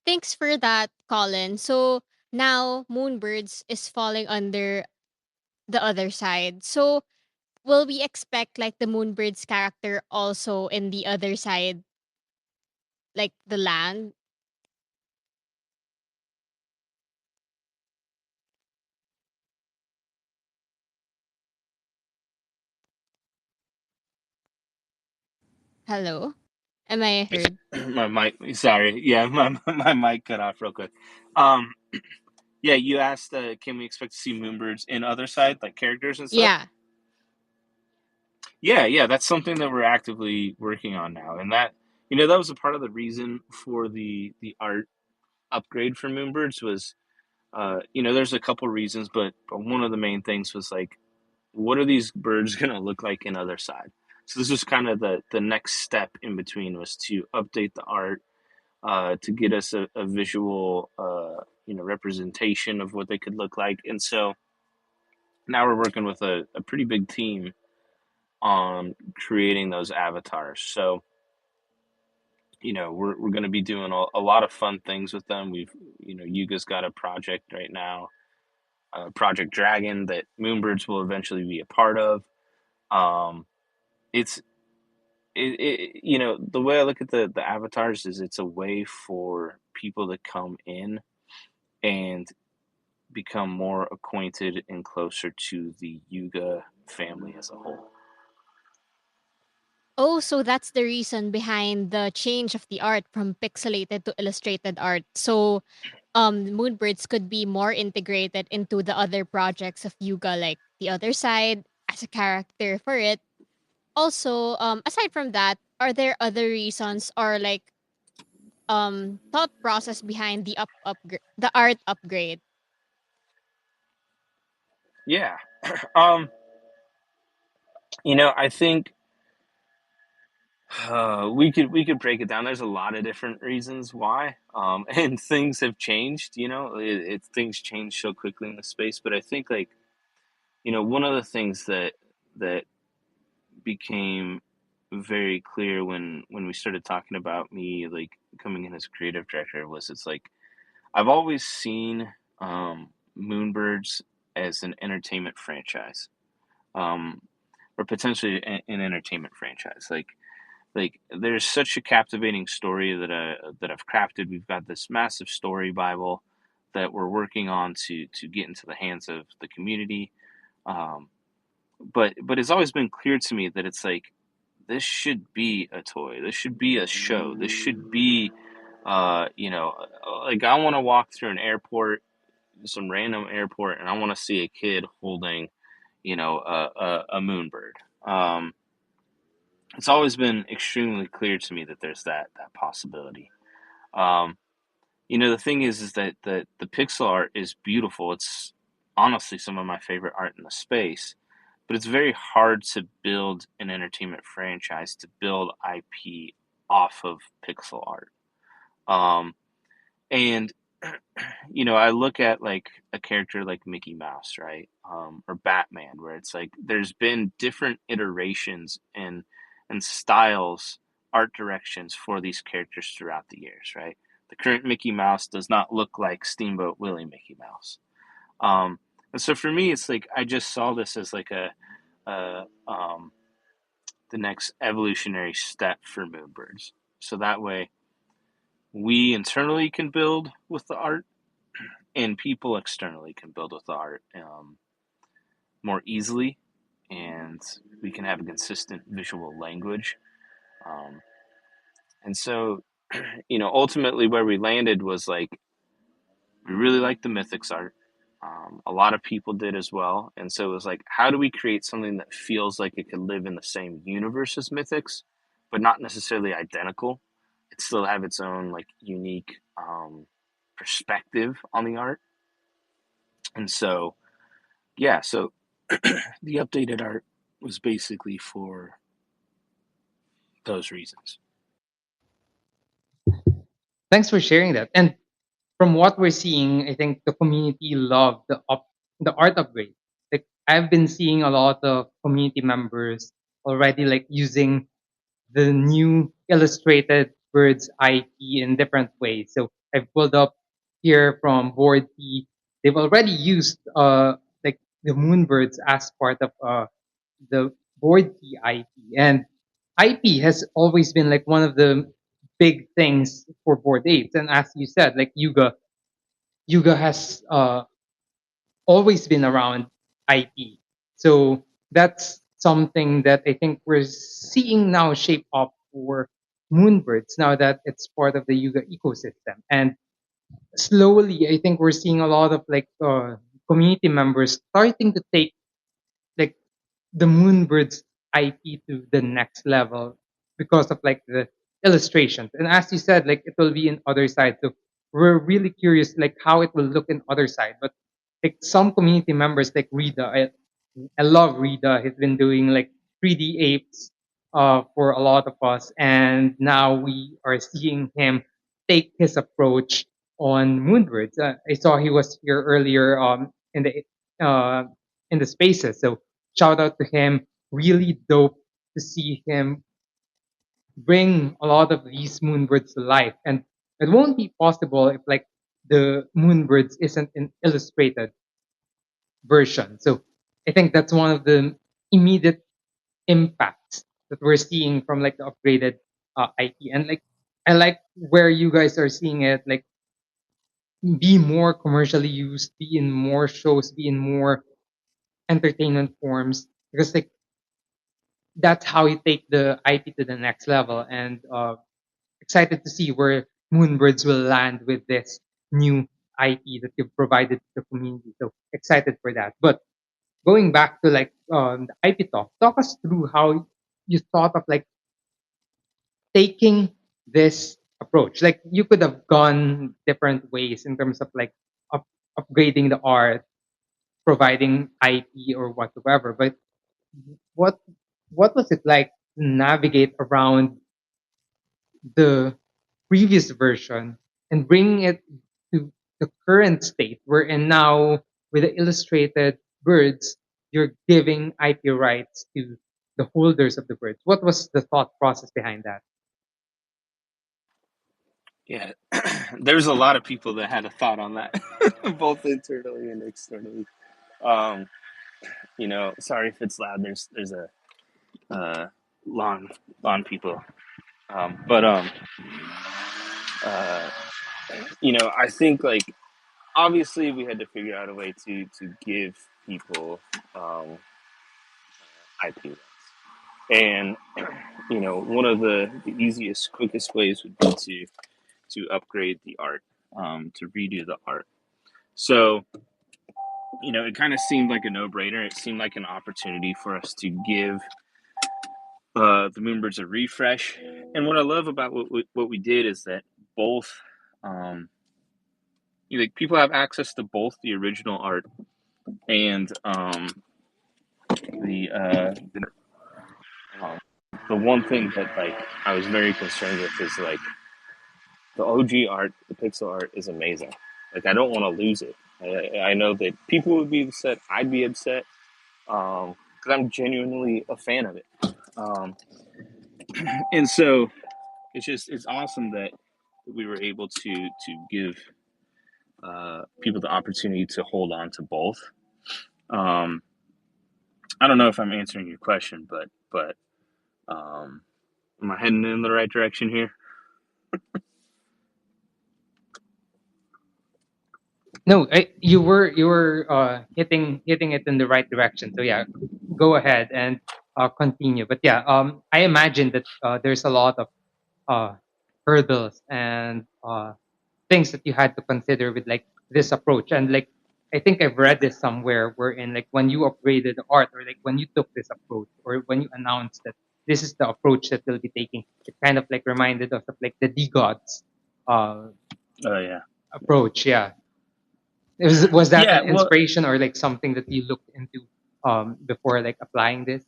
thanks for that, Colin. So now Moonbirds is falling under the other side. So will we expect like the Moonbirds character also in the other side, like the land? Hello? Am I heard? My mic, sorry, yeah, my mic cut off real quick. Um, yeah, you asked, can we expect to see Moonbirds in other side, like characters and stuff? Yeah. Yeah, yeah, that's something that we're actively working on now, and that that was a part of the reason for the art upgrade for Moonbirds was, there's a couple reasons, but one of the main things was like, what are these birds gonna look like in other side? So this was kind of the next step in between was to update the art, to get us a visual, representation of what they could look like, and so now we're working with a pretty big team on creating those avatars. So we're going to be doing a lot of fun things with them. Yuga's got a project right now, Project Dragon, that Moonbirds will eventually be a part of. um it's the way I look at the avatars is it's a way for people to come in and become more acquainted and closer to the Yuga family as a whole. Oh, so that's the reason behind the change of the art from pixelated to illustrated art. So, Moonbirds could be more integrated into the other projects of Yuga, like the other side as a character for it. Also, aside from that, are there other reasons or like thought process behind the art upgrade? Yeah. um I think, we could break it down. There's a lot of different reasons why, and things have changed. Things change so quickly in the space. But I think, like, one of the things that became very clear when we started talking about me, like, coming in as creative director, was it's like I've always seen, Moonbirds as an entertainment franchise, um, or potentially an entertainment franchise. Like there's such a captivating story that I've crafted. We've got this massive story Bible that we're working on to get into the hands of the community. Um, but it's always been clear to me that it's like this should be a toy. This should be a show. This should be, like, I want to walk through an airport, some random airport, and I want to see a kid holding, a moonbird. It's always been extremely clear to me that there's that possibility. Um, the thing is that the pixel art is beautiful. It's honestly some of my favorite art in the space, but it's very hard to build an entertainment franchise, to build IP off of pixel art. Um, and I look at like a character like Mickey Mouse, right? Or Batman, where it's like there's been different iterations and styles, art directions for these characters throughout the years, right? The current Mickey Mouse does not look like Steamboat Willie Mickey Mouse. And so for me, it's like I just saw this as like a the next evolutionary step for Moonbirds. So that way, we internally can build with the art, and people externally can build with the art, more easily, and we can have a consistent visual language. Um, and so, ultimately, where we landed was like we really liked the Mythics art. A lot of people did as well, and so it was like, how do we create something that feels like it could live in the same universe as Mythics, but not necessarily identical? It still have its own like unique, perspective on the art, and so yeah, so the updated art was basically for those reasons. Thanks for sharing that. And from what we're seeing, I think the community loved the art upgrade. Like I've been seeing a lot of community members already like using the new illustrated birds IP in different ways. So I've pulled up here from Board P. They've already used like the moonbirds as part of the Board P IP. And IP has always been like one of the big things for board apes. And as you said, like Yuga has always been around IP. So that's something that I think we're seeing now shape up for Moonbirds now that it's part of the Yuga ecosystem. And slowly, I think we're seeing a lot of like community members starting to take like the Moonbirds IP to the next level because of like the illustrations. And as you said, like it will be in other sides. So we're really curious like how it will look in other side. But like some community members like Rita, I love Rita. He's been doing like 3D apes for a lot of us, and now we are seeing him take his approach on Moonbirds. I saw he was here earlier uh, in the spaces. So shout out to him. Really dope to see him bring a lot of these Moonbirds to life. And it won't be possible if like the Moonbirds isn't an illustrated version. So I think that's one of the immediate impacts that we're seeing from like the upgraded IP. And like I like where you guys are seeing it like be more commercially used, be in more shows, be in more entertainment forms. Because like that's how you take the IP to the next level. And excited to see where Moonbirds will land with this new IP that you've provided to the community. So excited for that. But going back to like the IP talk us through how you thought of like taking this approach. Like you could have gone different ways in terms of like upgrading the art, providing IP or whatsoever. But what what was it like to navigate around the previous version and bringing it to the current state wherein now with the illustrated birds you're giving IP rights to the holders of the birds? What was the thought process behind that? Yeah, there's a lot of people that had a thought on that, both internally and externally. Um, sorry if it's loud. There's a lawn people. But uh, I think like obviously we had to figure out a way to give people IP rights, and one of the easiest, quickest ways would be to upgrade the art, to redo the art. So it kind of seemed like a no-brainer. It seemed like an opportunity for us to give the Moonbirds a refresh. And what I love about what we did is that both, like people have access to both the original art and the the one thing that like I was very concerned with is like the OG art, the pixel art is amazing. Like I don't want to lose it. I know that people would be upset. I'd be upset because I'm genuinely a fan of it. Um, and so it's awesome that we were able to give people the opportunity to hold on to both. Um, I don't know if I'm answering your question, but am I heading in the right direction here? No, you were hitting it in the right direction. So yeah, go ahead and continue. But yeah, I imagine that there's a lot of uh, hurdles and things that you had to consider with like this approach. And like I think I've read this somewhere wherein like when you upgraded the art or like when you took this approach or when you announced that this is the approach that you'll be taking, it kind of like reminded us of like the D gods uh Oh yeah, approach. Yeah. Was that yeah. an Well, inspiration or like something that you looked into before like applying this?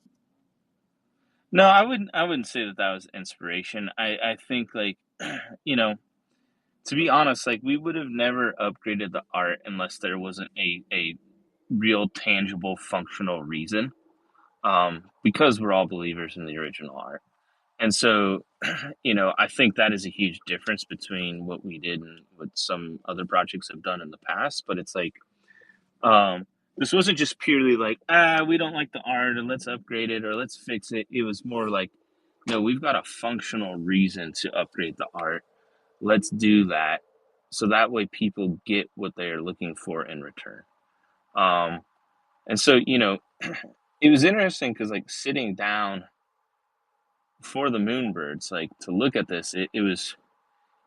no, I wouldn't say that was inspiration. I think like to be honest, like we would have never upgraded the art unless there wasn't a real tangible functional reason. Because we're all believers in the original art. And so, I think that is a huge difference between what we did and what some other projects have done in the past. But it's like, this wasn't just purely like, we don't like the art and let's upgrade it or let's fix it. It was more like, no, we've got a functional reason to upgrade the art. Let's do that. So that way people get what they are looking for in return. Um, and so, it was interesting because like sitting down for the Moonbirds, like to look at this, it was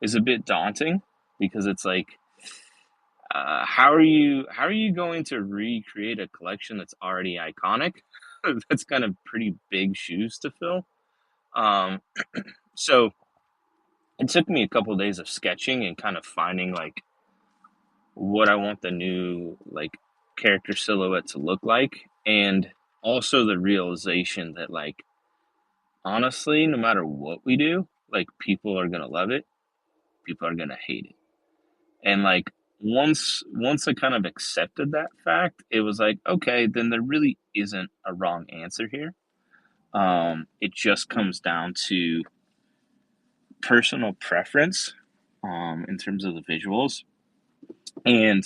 is a bit daunting because it's like, how are you going to recreate a collection that's already iconic? That's kind of pretty big shoes to fill. Um, so it took me a couple of days of sketching and kind of finding like what I want the new like character silhouette to look like, and also the realization that like honestly, no matter what we do, like people are gonna love it, people are gonna hate it. And like once I kind of accepted that fact, it was like, okay, then there really isn't a wrong answer here. It just comes down to personal preference in terms of the visuals. And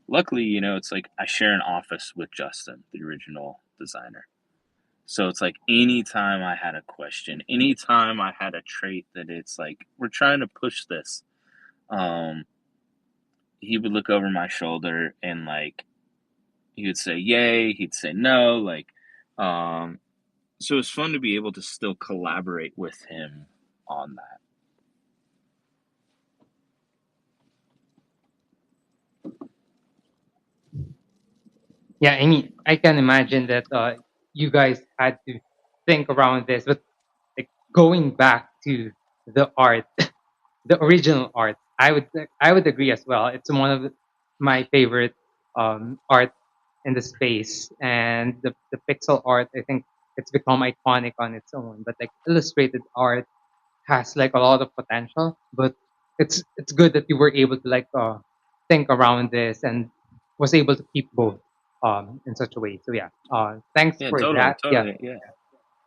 luckily, it's like I share an office with Justin, the original designer. So it's like anytime I had a question, anytime I had a trait that it's like we're trying to push this, um, he would look over my shoulder and like he would say yay, he'd say no, like um, so it's fun to be able to still collaborate with him on that. Yeah, I mean, I can imagine that you guys had to think around this, but like going back to the art, the original art, I would agree as well. It's one of my favorite art in the space, and the pixel art. I think it's become iconic on its own. But like illustrated art has like a lot of potential, but it's good that you were able to like think around this and was able to keep both in such a way. So yeah, thanks Yeah, for totally, that. Yeah, totally, yeah,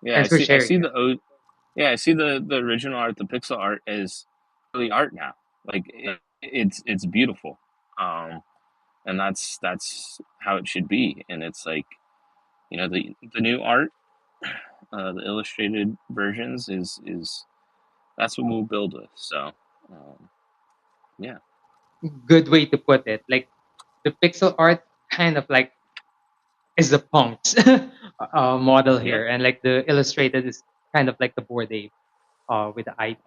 yeah. I thanks for see. I sharing. see Yeah. I see the original art, the pixel art is really art now. Like it's beautiful, and that's how it should be. And it's like the new art, the illustrated versions is that's what we'll build with. So, um, yeah, Good way to put it. Like the pixel art kind of like is the punks model yeah, here, and like the illustrated is kind of like the board ape with the eye.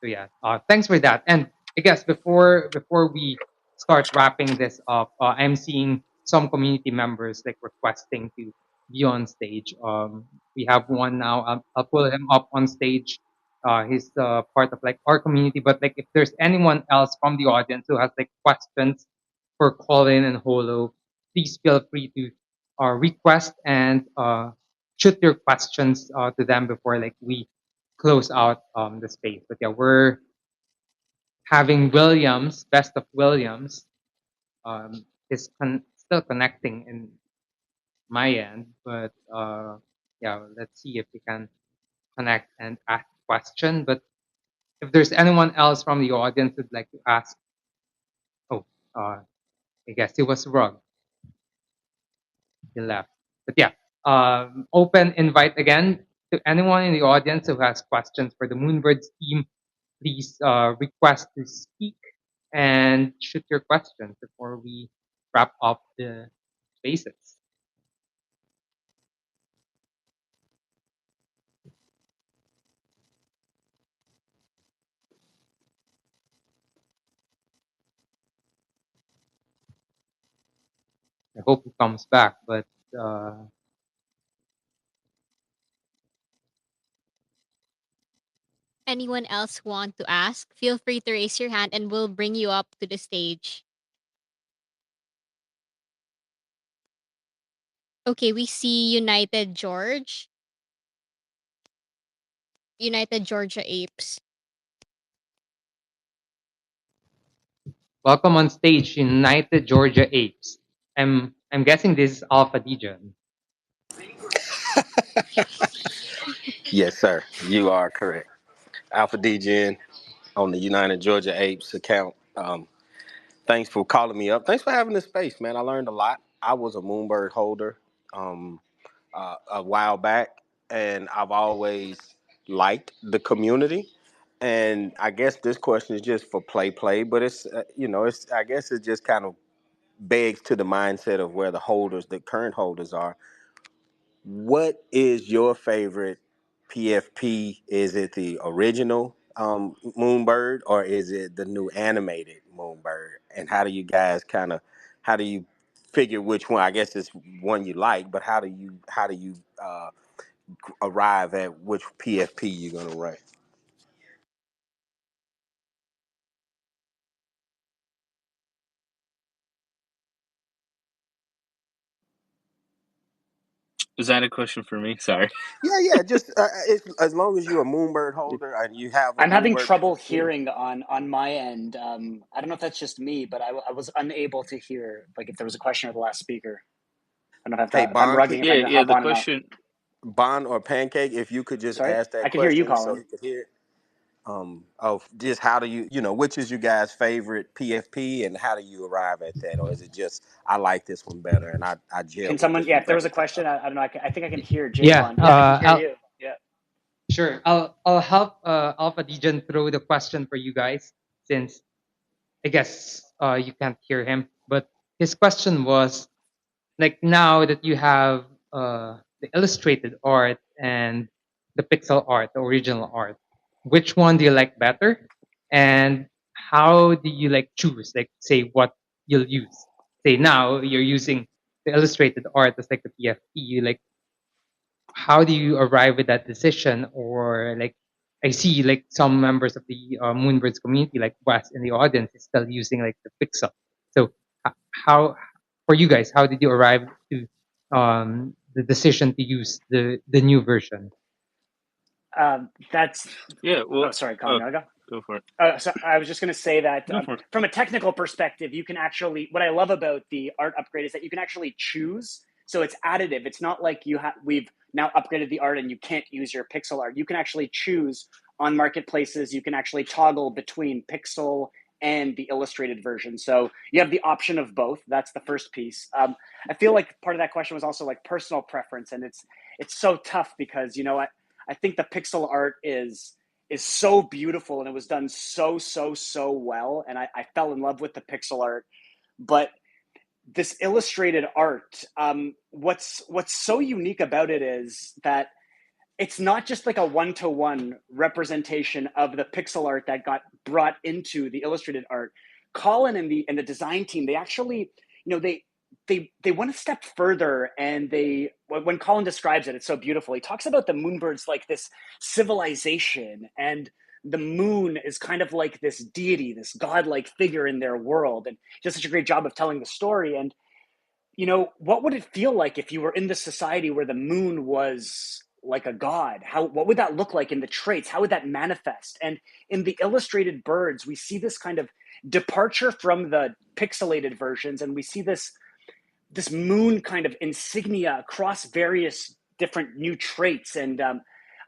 So yeah, thanks for that. And I guess before we start wrapping this up, I'm seeing some community members like requesting to be on stage. We have one now. I'll pull him up on stage. He's part of like our community. But like, if there's anyone else from the audience who has like questions for Colin and Holo, please feel free to request and shoot your questions to them before like we close out the space. But yeah, we're having Williams, best of Williams, is still connecting in my end. But yeah, let's see if we can connect and ask question. But if there's anyone else from the audience who'd like to ask, oh, I guess he was wrong. He left. But yeah, open invite again to anyone in the audience who has questions for the Moonbirds team. Please request to speak and shoot your questions before we wrap up the spaces. I hope he comes back, but uh, Anyone else want to ask? Feel free to raise your hand and we'll bring you up to the stage. Okay, we see United Georgia Apes. welcome on stage, United Georgia Apes. I'm guessing this is Alpha Dijon. Yes, sir. You are correct. Alpha DGN on the United Georgia Apes account. Thanks for calling me up. Thanks for having this space, man. I learned a lot. I was a Moonbird holder um, a while back, and I've always liked the community. And I guess this question is just for play, but it's I guess it just kind of begs to the mindset of where the current holders are. What is your favorite PFP, is it the original Moonbird, or is it the new animated Moonbird? And how do you guys how do you figure which one? I guess it's one you like, but how do you arrive at which PFP you're gonna run? Is that a question for me? Sorry. Yeah. Just as long as you're a Moonbird holder and you have a I'm having Moonbird trouble PFP. hearing on my end. I don't know if that's just me, but I was unable to hear like if there was a question or the last speaker. I don't know Hey, if I'm Bond, rugging if I need to Yeah. hop The on and off. question. Bond or Pancake, if you could just Sorry, ask I that could hear you, question so Colin. he could hear it. Of just how do which is your guys' favorite PFP, and how do you arrive at that, or is it just I like this one better and I gel Can with someone? this Yeah, one if there better was a than the question, other? I don't know. I think I can hear Yeah, Javon. Yeah, I can hear I'll you. Yeah. sure. I'll help Alpha Degen throw the question for you guys since I guess you can't hear him. But his question was like now that you have the illustrated art and the pixel art, the original art, which one do you like better? And how do you like choose, like say what you'll use? Say now you're using the illustrated art as like the PFP, like how do you arrive at that decision? Or like I see like some members of the Moonbirds community, like Wes in the audience, is still using like the pixel. So how for you guys, how did you arrive to the decision to use the new version? That's. Yeah. Oh, Well. sorry, Colin. You wanna go? Go for it. So I was just going to say that Go for it. from a technical perspective, you can actually. What I love about the art upgrade is that you can actually choose. So it's additive. It's not like we've now upgraded the art and you can't use your pixel art. You can actually choose on marketplaces. You can actually toggle between pixel and the illustrated version. So you have the option of both. That's the first piece. I feel like part of that question was also like personal preference, and it's so tough because I think the pixel art is so beautiful and it was done so well, and I fell in love with the pixel art. But this illustrated art, what's so unique about it is that it's not just like a one-to-one representation of the pixel art that got brought into the illustrated art. Colin and the design team, they actually, they went a step further, and when Colin describes it, it's so beautiful. He talks about the Moonbirds like this civilization, and the moon is kind of like this deity, this godlike figure in their world, and he does such a great job of telling the story. And what would it feel like if you were in this society where the moon was like a god? What would that look like in the traits? How would that manifest? And in the illustrated birds, we see this kind of departure from the pixelated versions, and we see this moon kind of insignia across various different new traits. And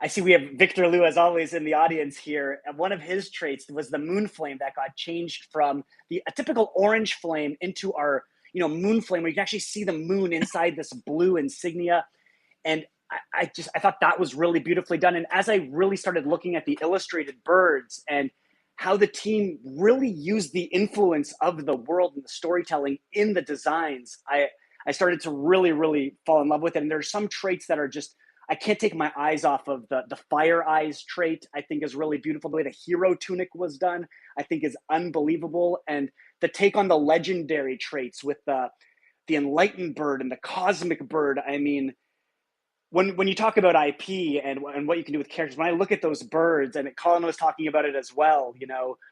I see we have Victor Liu, as always, in the audience here. And one of his traits was the moon flame that got changed from a typical orange flame into our moon flame, where you can actually see the moon inside this blue insignia. And I thought that was really beautifully done. And as I really started looking at the illustrated birds and how the team really used the influence of the world and the storytelling in the designs, I started to really fall in love with it. And there's some traits that are just, I can't take my eyes off of the fire eyes trait. I think is really beautiful. The way the hero tunic was done, I think is unbelievable. And the take on the legendary traits with the enlightened bird and the cosmic bird. I mean, when you talk about IP and what you can do with characters, when I look at those birds, and Colin was talking about it as well,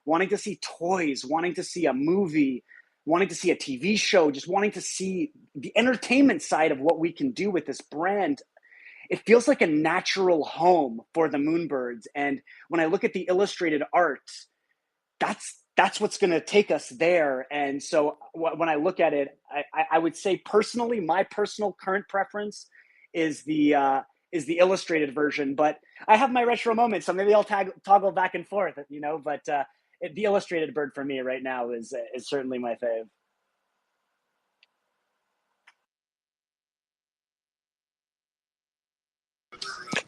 wanting to see toys, wanting to see a movie, wanting to see a TV show, just wanting to see the entertainment side of what we can do with this brand, it feels like a natural home for the Moonbirds. And when I look at the illustrated art, that's what's going to take us there. And so when I look at it, I would say personally, my personal current preference is the illustrated version. But I have my retro moments, so maybe I'll toggle back and forth, But the illustrated bird for me right now is certainly my fave.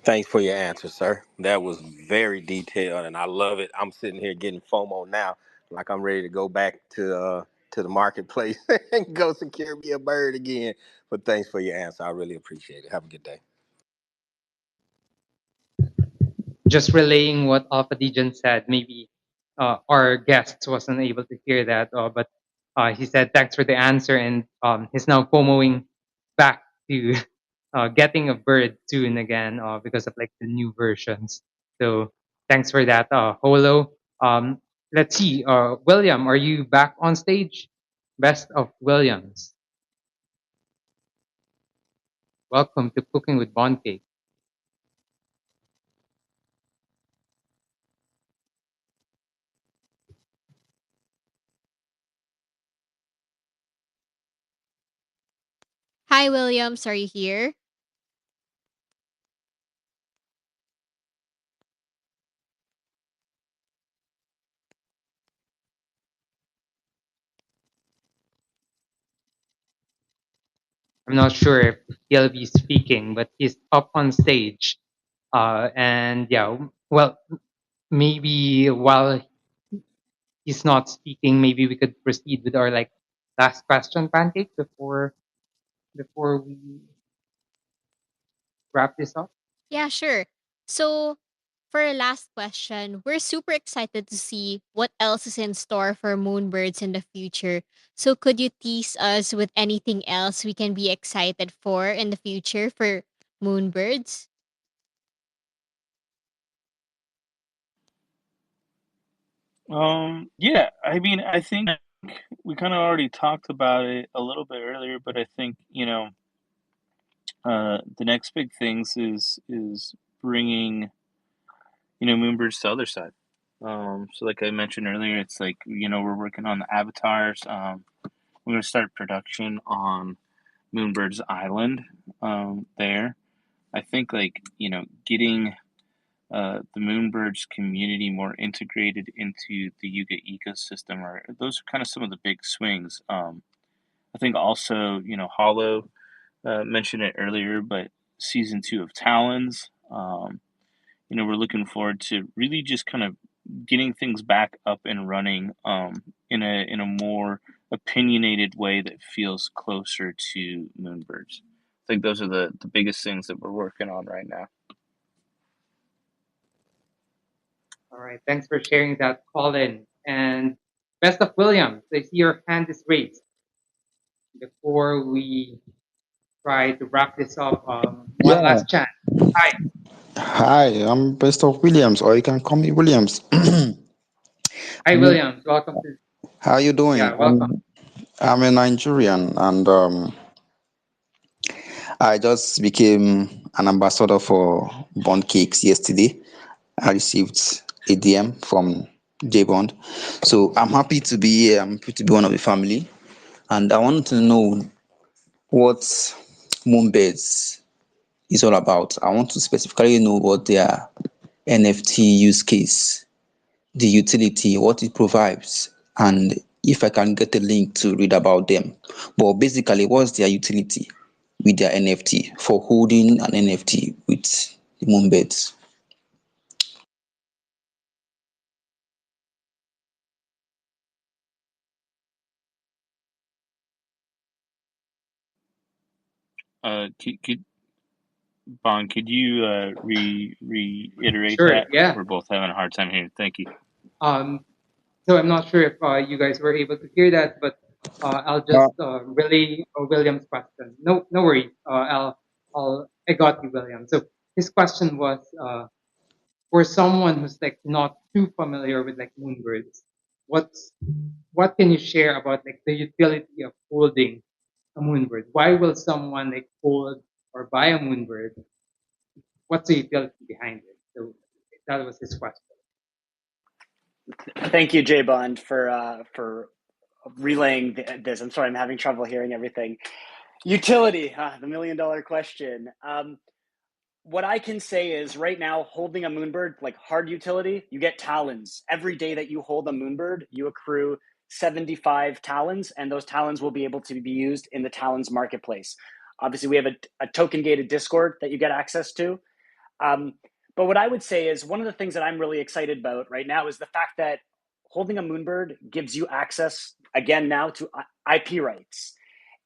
Thanks for your answer, sir. That was very detailed, and I love it. I'm sitting here getting FOMO now, like I'm ready to go back to the marketplace and go secure me a bird again. But thanks for your answer. I really appreciate it. Have a good day. just relaying what Alpha Dejan said. Maybe our guest wasn't able to hear that, but he said thanks for the answer, and he's now FOMOing back to getting a bird soon again because of like the new versions. So thanks for that, Holo. Let's see, William, are you back on stage? Best of Williams. Welcome to Cooking with BondCake. Hi, Williams. Are you here? I'm not sure if he'll be speaking, but he's up on stage. And yeah, well, maybe while he's not speaking, maybe we could proceed with our like last question, Pancake, before we wrap this up. Yeah, sure. So, for our last question, we're super excited to see what else is in store for Moonbirds in the future. So, could you tease us with anything else we can be excited for in the future for Moonbirds? Yeah, I mean, I think we kind of already talked about it a little bit earlier, but I think the next big things is bringing Moonbirds to the other side. So like I mentioned earlier, it's like we're working on the avatars. We're gonna start production on Moonbirds Island. There, I think like getting the Moonbirds community more integrated into the Yuga ecosystem, or those are kind of some of the big swings. I think also Hollow mentioned it earlier, but season 2 of Talons. We're looking forward to really just kind of getting things back up and running in a more opinionated way that feels closer to Moonbirds. I think those are the biggest things that we're working on right now. All right, thanks for sharing that, Colin. And best of Williams. I see your hand is raised. Before we try to wrap this up, one Yeah. last chance. Hi, Hi, I'm Best of Williams, or you can call me Williams. hi, I'm Williams. Welcome to How you doing? yeah, welcome. I'm a Nigerian, and I just became an ambassador for Bond Cakes yesterday. I received a DM from J Bond, so I'm happy to be here. I'm happy to be one of the family, and I want to know what Moonbirds is all about. I want to specifically know what their NFT use case, the utility, what it provides, and if I can get a link to read about them. But basically, what's their utility with their NFT for holding an NFT with the Moonbirds? Could Bond, could you reiterate Sure, that? yeah. We're both having a hard time hearing. Thank you. Um, so I'm not sure if you guys were able to hear that, but I'll Uh, just relay William's question. No, no worries. I got you, William. So his question was, for someone who's like not too familiar with like moonbirds, what's what can you share about like the utility of holding a moonbird? Why will someone like hold or buy a moonbird? What's the utility behind it? So that was his question. Thank you, Jay Bond, for relaying this. I'm sorry, I'm having trouble hearing everything. Utility, the $1,000,000 question. What I can say is right now, holding a moonbird, like hard utility, you get talons. Every day that you hold a moonbird, you accrue 75 talons, and those talons will be able to be used in the talons marketplace. Obviously, we have a token gated Discord that you get access to. But what I would say is one of the things that I'm really excited about right now is the fact that holding a moonbird gives you access again now to IP rights.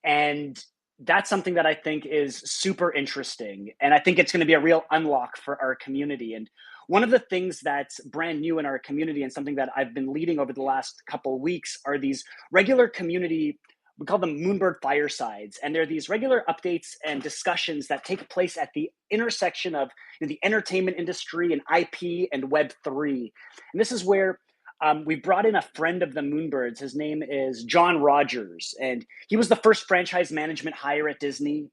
And that's something that I think is super interesting. And I think it's going to be a real unlock for our community. And one of the things that's brand new in our community and something that I've been leading over the last couple of weeks are these regular community, we call them Moonbird firesides. And they're these regular updates and discussions that take place at the intersection of the entertainment industry and IP and Web3. And this is where we brought in a friend of the Moonbirds. His name is John Rogers, and he was the first franchise management hire at Disney.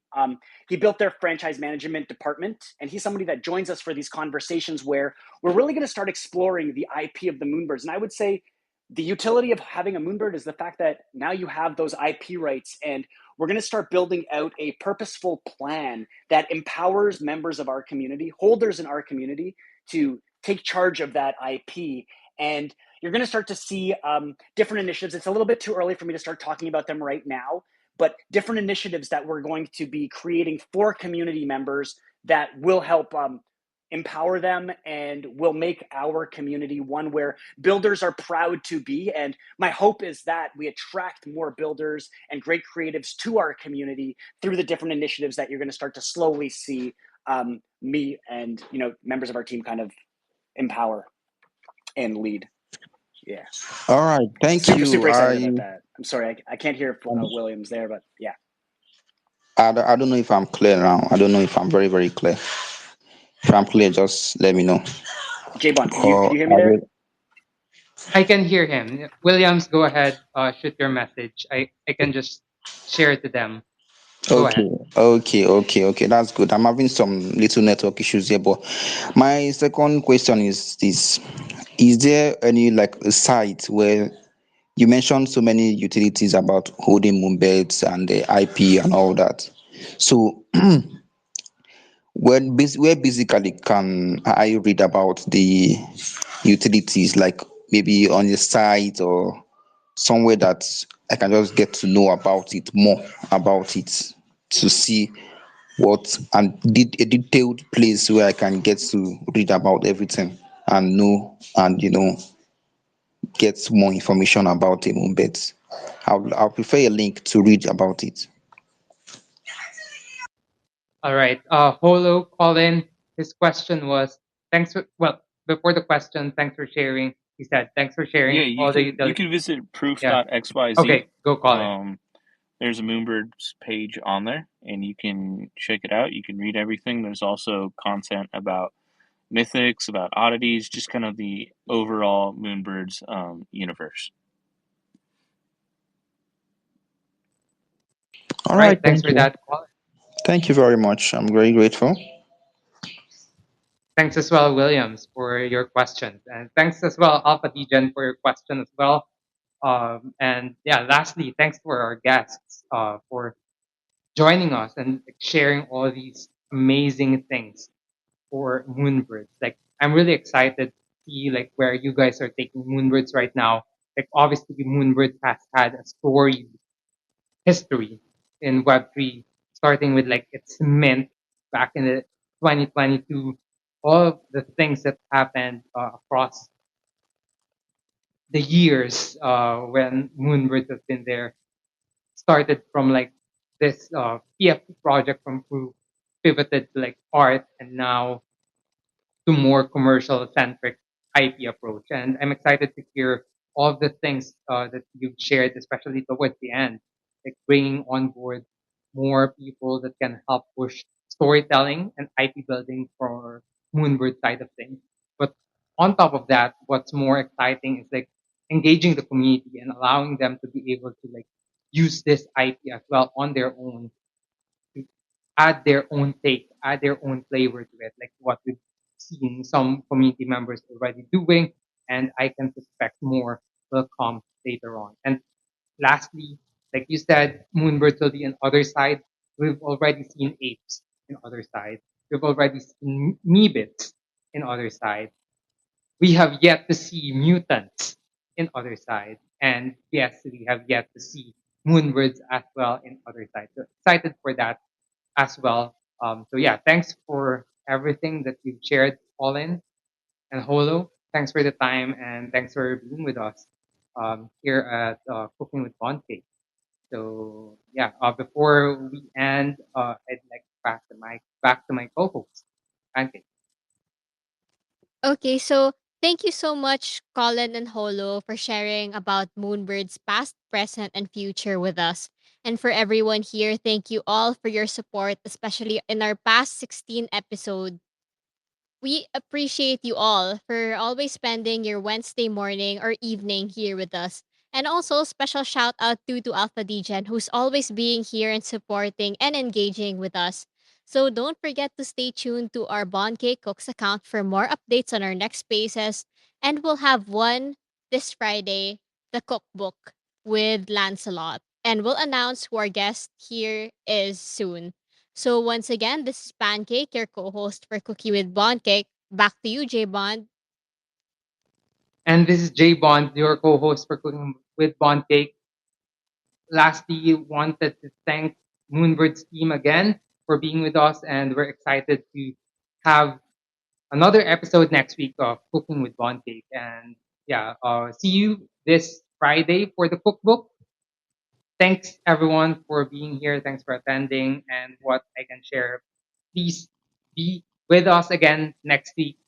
He built their franchise management department, and he's somebody that joins us for these conversations where we're really going to start exploring the IP of the Moonbirds. And I would say the utility of having a Moonbird is the fact that now you have those IP rights, and we're going to start building out a purposeful plan that empowers members of our community, holders in our community, to take charge of that IP. And you're going to start to see different initiatives. It's a little bit too early for me to start talking about them right now, but different initiatives that we're going to be creating for community members that will help empower them and will make our community one where builders are proud to be. And my hope is that we attract more builders and great creatives to our community through the different initiatives that you're going to start to slowly see me and members of our team kind of empower and lead. Yeah. All right, thank Super you. excited about that. I'm sorry, I can't hear Williams there, but yeah. I don't know if I'm clear now. I don't know if I'm very, very clear. If I'm clear, just let me know. J-Bon, could Or you hear me there? I can hear him. Williams, go ahead. Shoot your message. I can just share it to them. Go okay, ahead. okay. That's good. I'm having some little network issues here, but my second question is this: is there any like a site where you mentioned so many utilities about holding moonbeds and the IP and all that? So where basically can I read about the utilities, like maybe on the site or somewhere that I can just get to know about it more about it to see what and did a detailed place where I can get to read about everything and know and get more information about the moonbeds. I'll prefer a link to read about it. All right. Holo, Colin, his question was thanks for, well, before the question, thanks for sharing. He said, thanks for Yeah, sharing all the you can utilities. visit Yeah. proof.xyz. Okay, go, Colin. There's a Moonbirds page on there, and you can check it out. You can read everything. There's also content about mythics, about oddities, just kind of the overall Moonbirds universe. All All right, right. Thanks for that, Colin. thank you very much. I'm very grateful. Thanks as well, Williams, for your questions. And thanks as well, Alpha Degen, for your question as well. And yeah, lastly, thanks to our guests for joining us and sharing all these amazing things for Moonbirds. Like, I'm really excited to see like where you guys are taking Moonbirds right now. Like, obviously, Moonbirds has had a storied history in Web3, starting with like its mint back in the 2022, all of the things that happened across the years when Moonbirds has been there, started from like this PFP project from Proof, pivoted to like art, and now to more commercial centric IP approach. And I'm excited to hear all of the things that you've shared, especially towards the end, like bringing on board more people that can help push storytelling and IP building for Moonbird side of things. But on top of that, what's more exciting is like engaging the community and allowing them to be able to like use this IP as well on their own to add their own take, add their own flavor to it, like what we've seen some community members already doing, and I can suspect more will come later on. And lastly, like you said, Moonbirds will be on other side. We've already seen apes in other side. We've already seen meebits in other side. We have yet to see mutants in other side. And yes, we have yet to see Moonbirds as well in other side. So excited for that as well. So yeah, thanks for everything that you've shared, Colin and Holo. Thanks for the time and thanks for being with us here at Cooking with BondCake. So yeah, before we end, I'd like to pass the mic back to my co-host, Pancake. Okay, so thank you so much, Colin and Holo, for sharing about Moonbird's past, present, and future with us. And for everyone here, thank you all for your support, especially in our past 16 episodes. We appreciate you all for always spending your Wednesday morning or evening here with us. And also, special shout out to Alpha Degen, who's always being here and supporting and engaging with us. So don't forget to stay tuned to our BondCake Cooks account for more updates on our next spaces. And we'll have one this Friday, the cookbook with Lancelot. And we'll announce who our guest here is soon. So once again, this is Pancake, your co-host for Cookie with Bond Cake. Back to you, J Bond. And this is J Bond, your co-host for Cooking with BondCake. Lastly, wanted to thank Moonbirds team again for being with us, and we're excited to have another episode next week of Cooking with BondCake. And yeah, see you this Friday for the cookbook. Thanks everyone for being here. Thanks for attending. And what I can share, please be with us again next week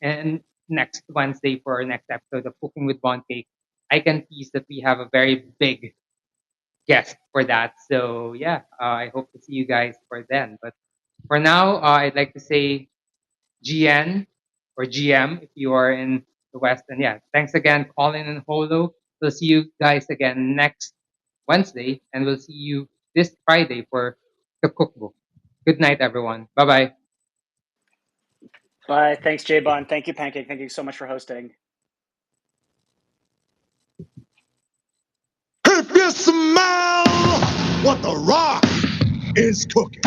and next Wednesday for our next episode of Cooking with BondCake. I can tease that we have a very big guest for that. So yeah, I hope to see you guys for then. But for now, I'd like to say GN or GM if you are in the West. And yeah, thanks again, Colin and Holo. We'll see you guys again next Wednesday, and we'll see you this Friday for the cookbook. Good night, everyone. Bye bye. Bye. Thanks, J Bond. Thank you, Pancake. Thank you so much for hosting. If you smell what the rock is cooking.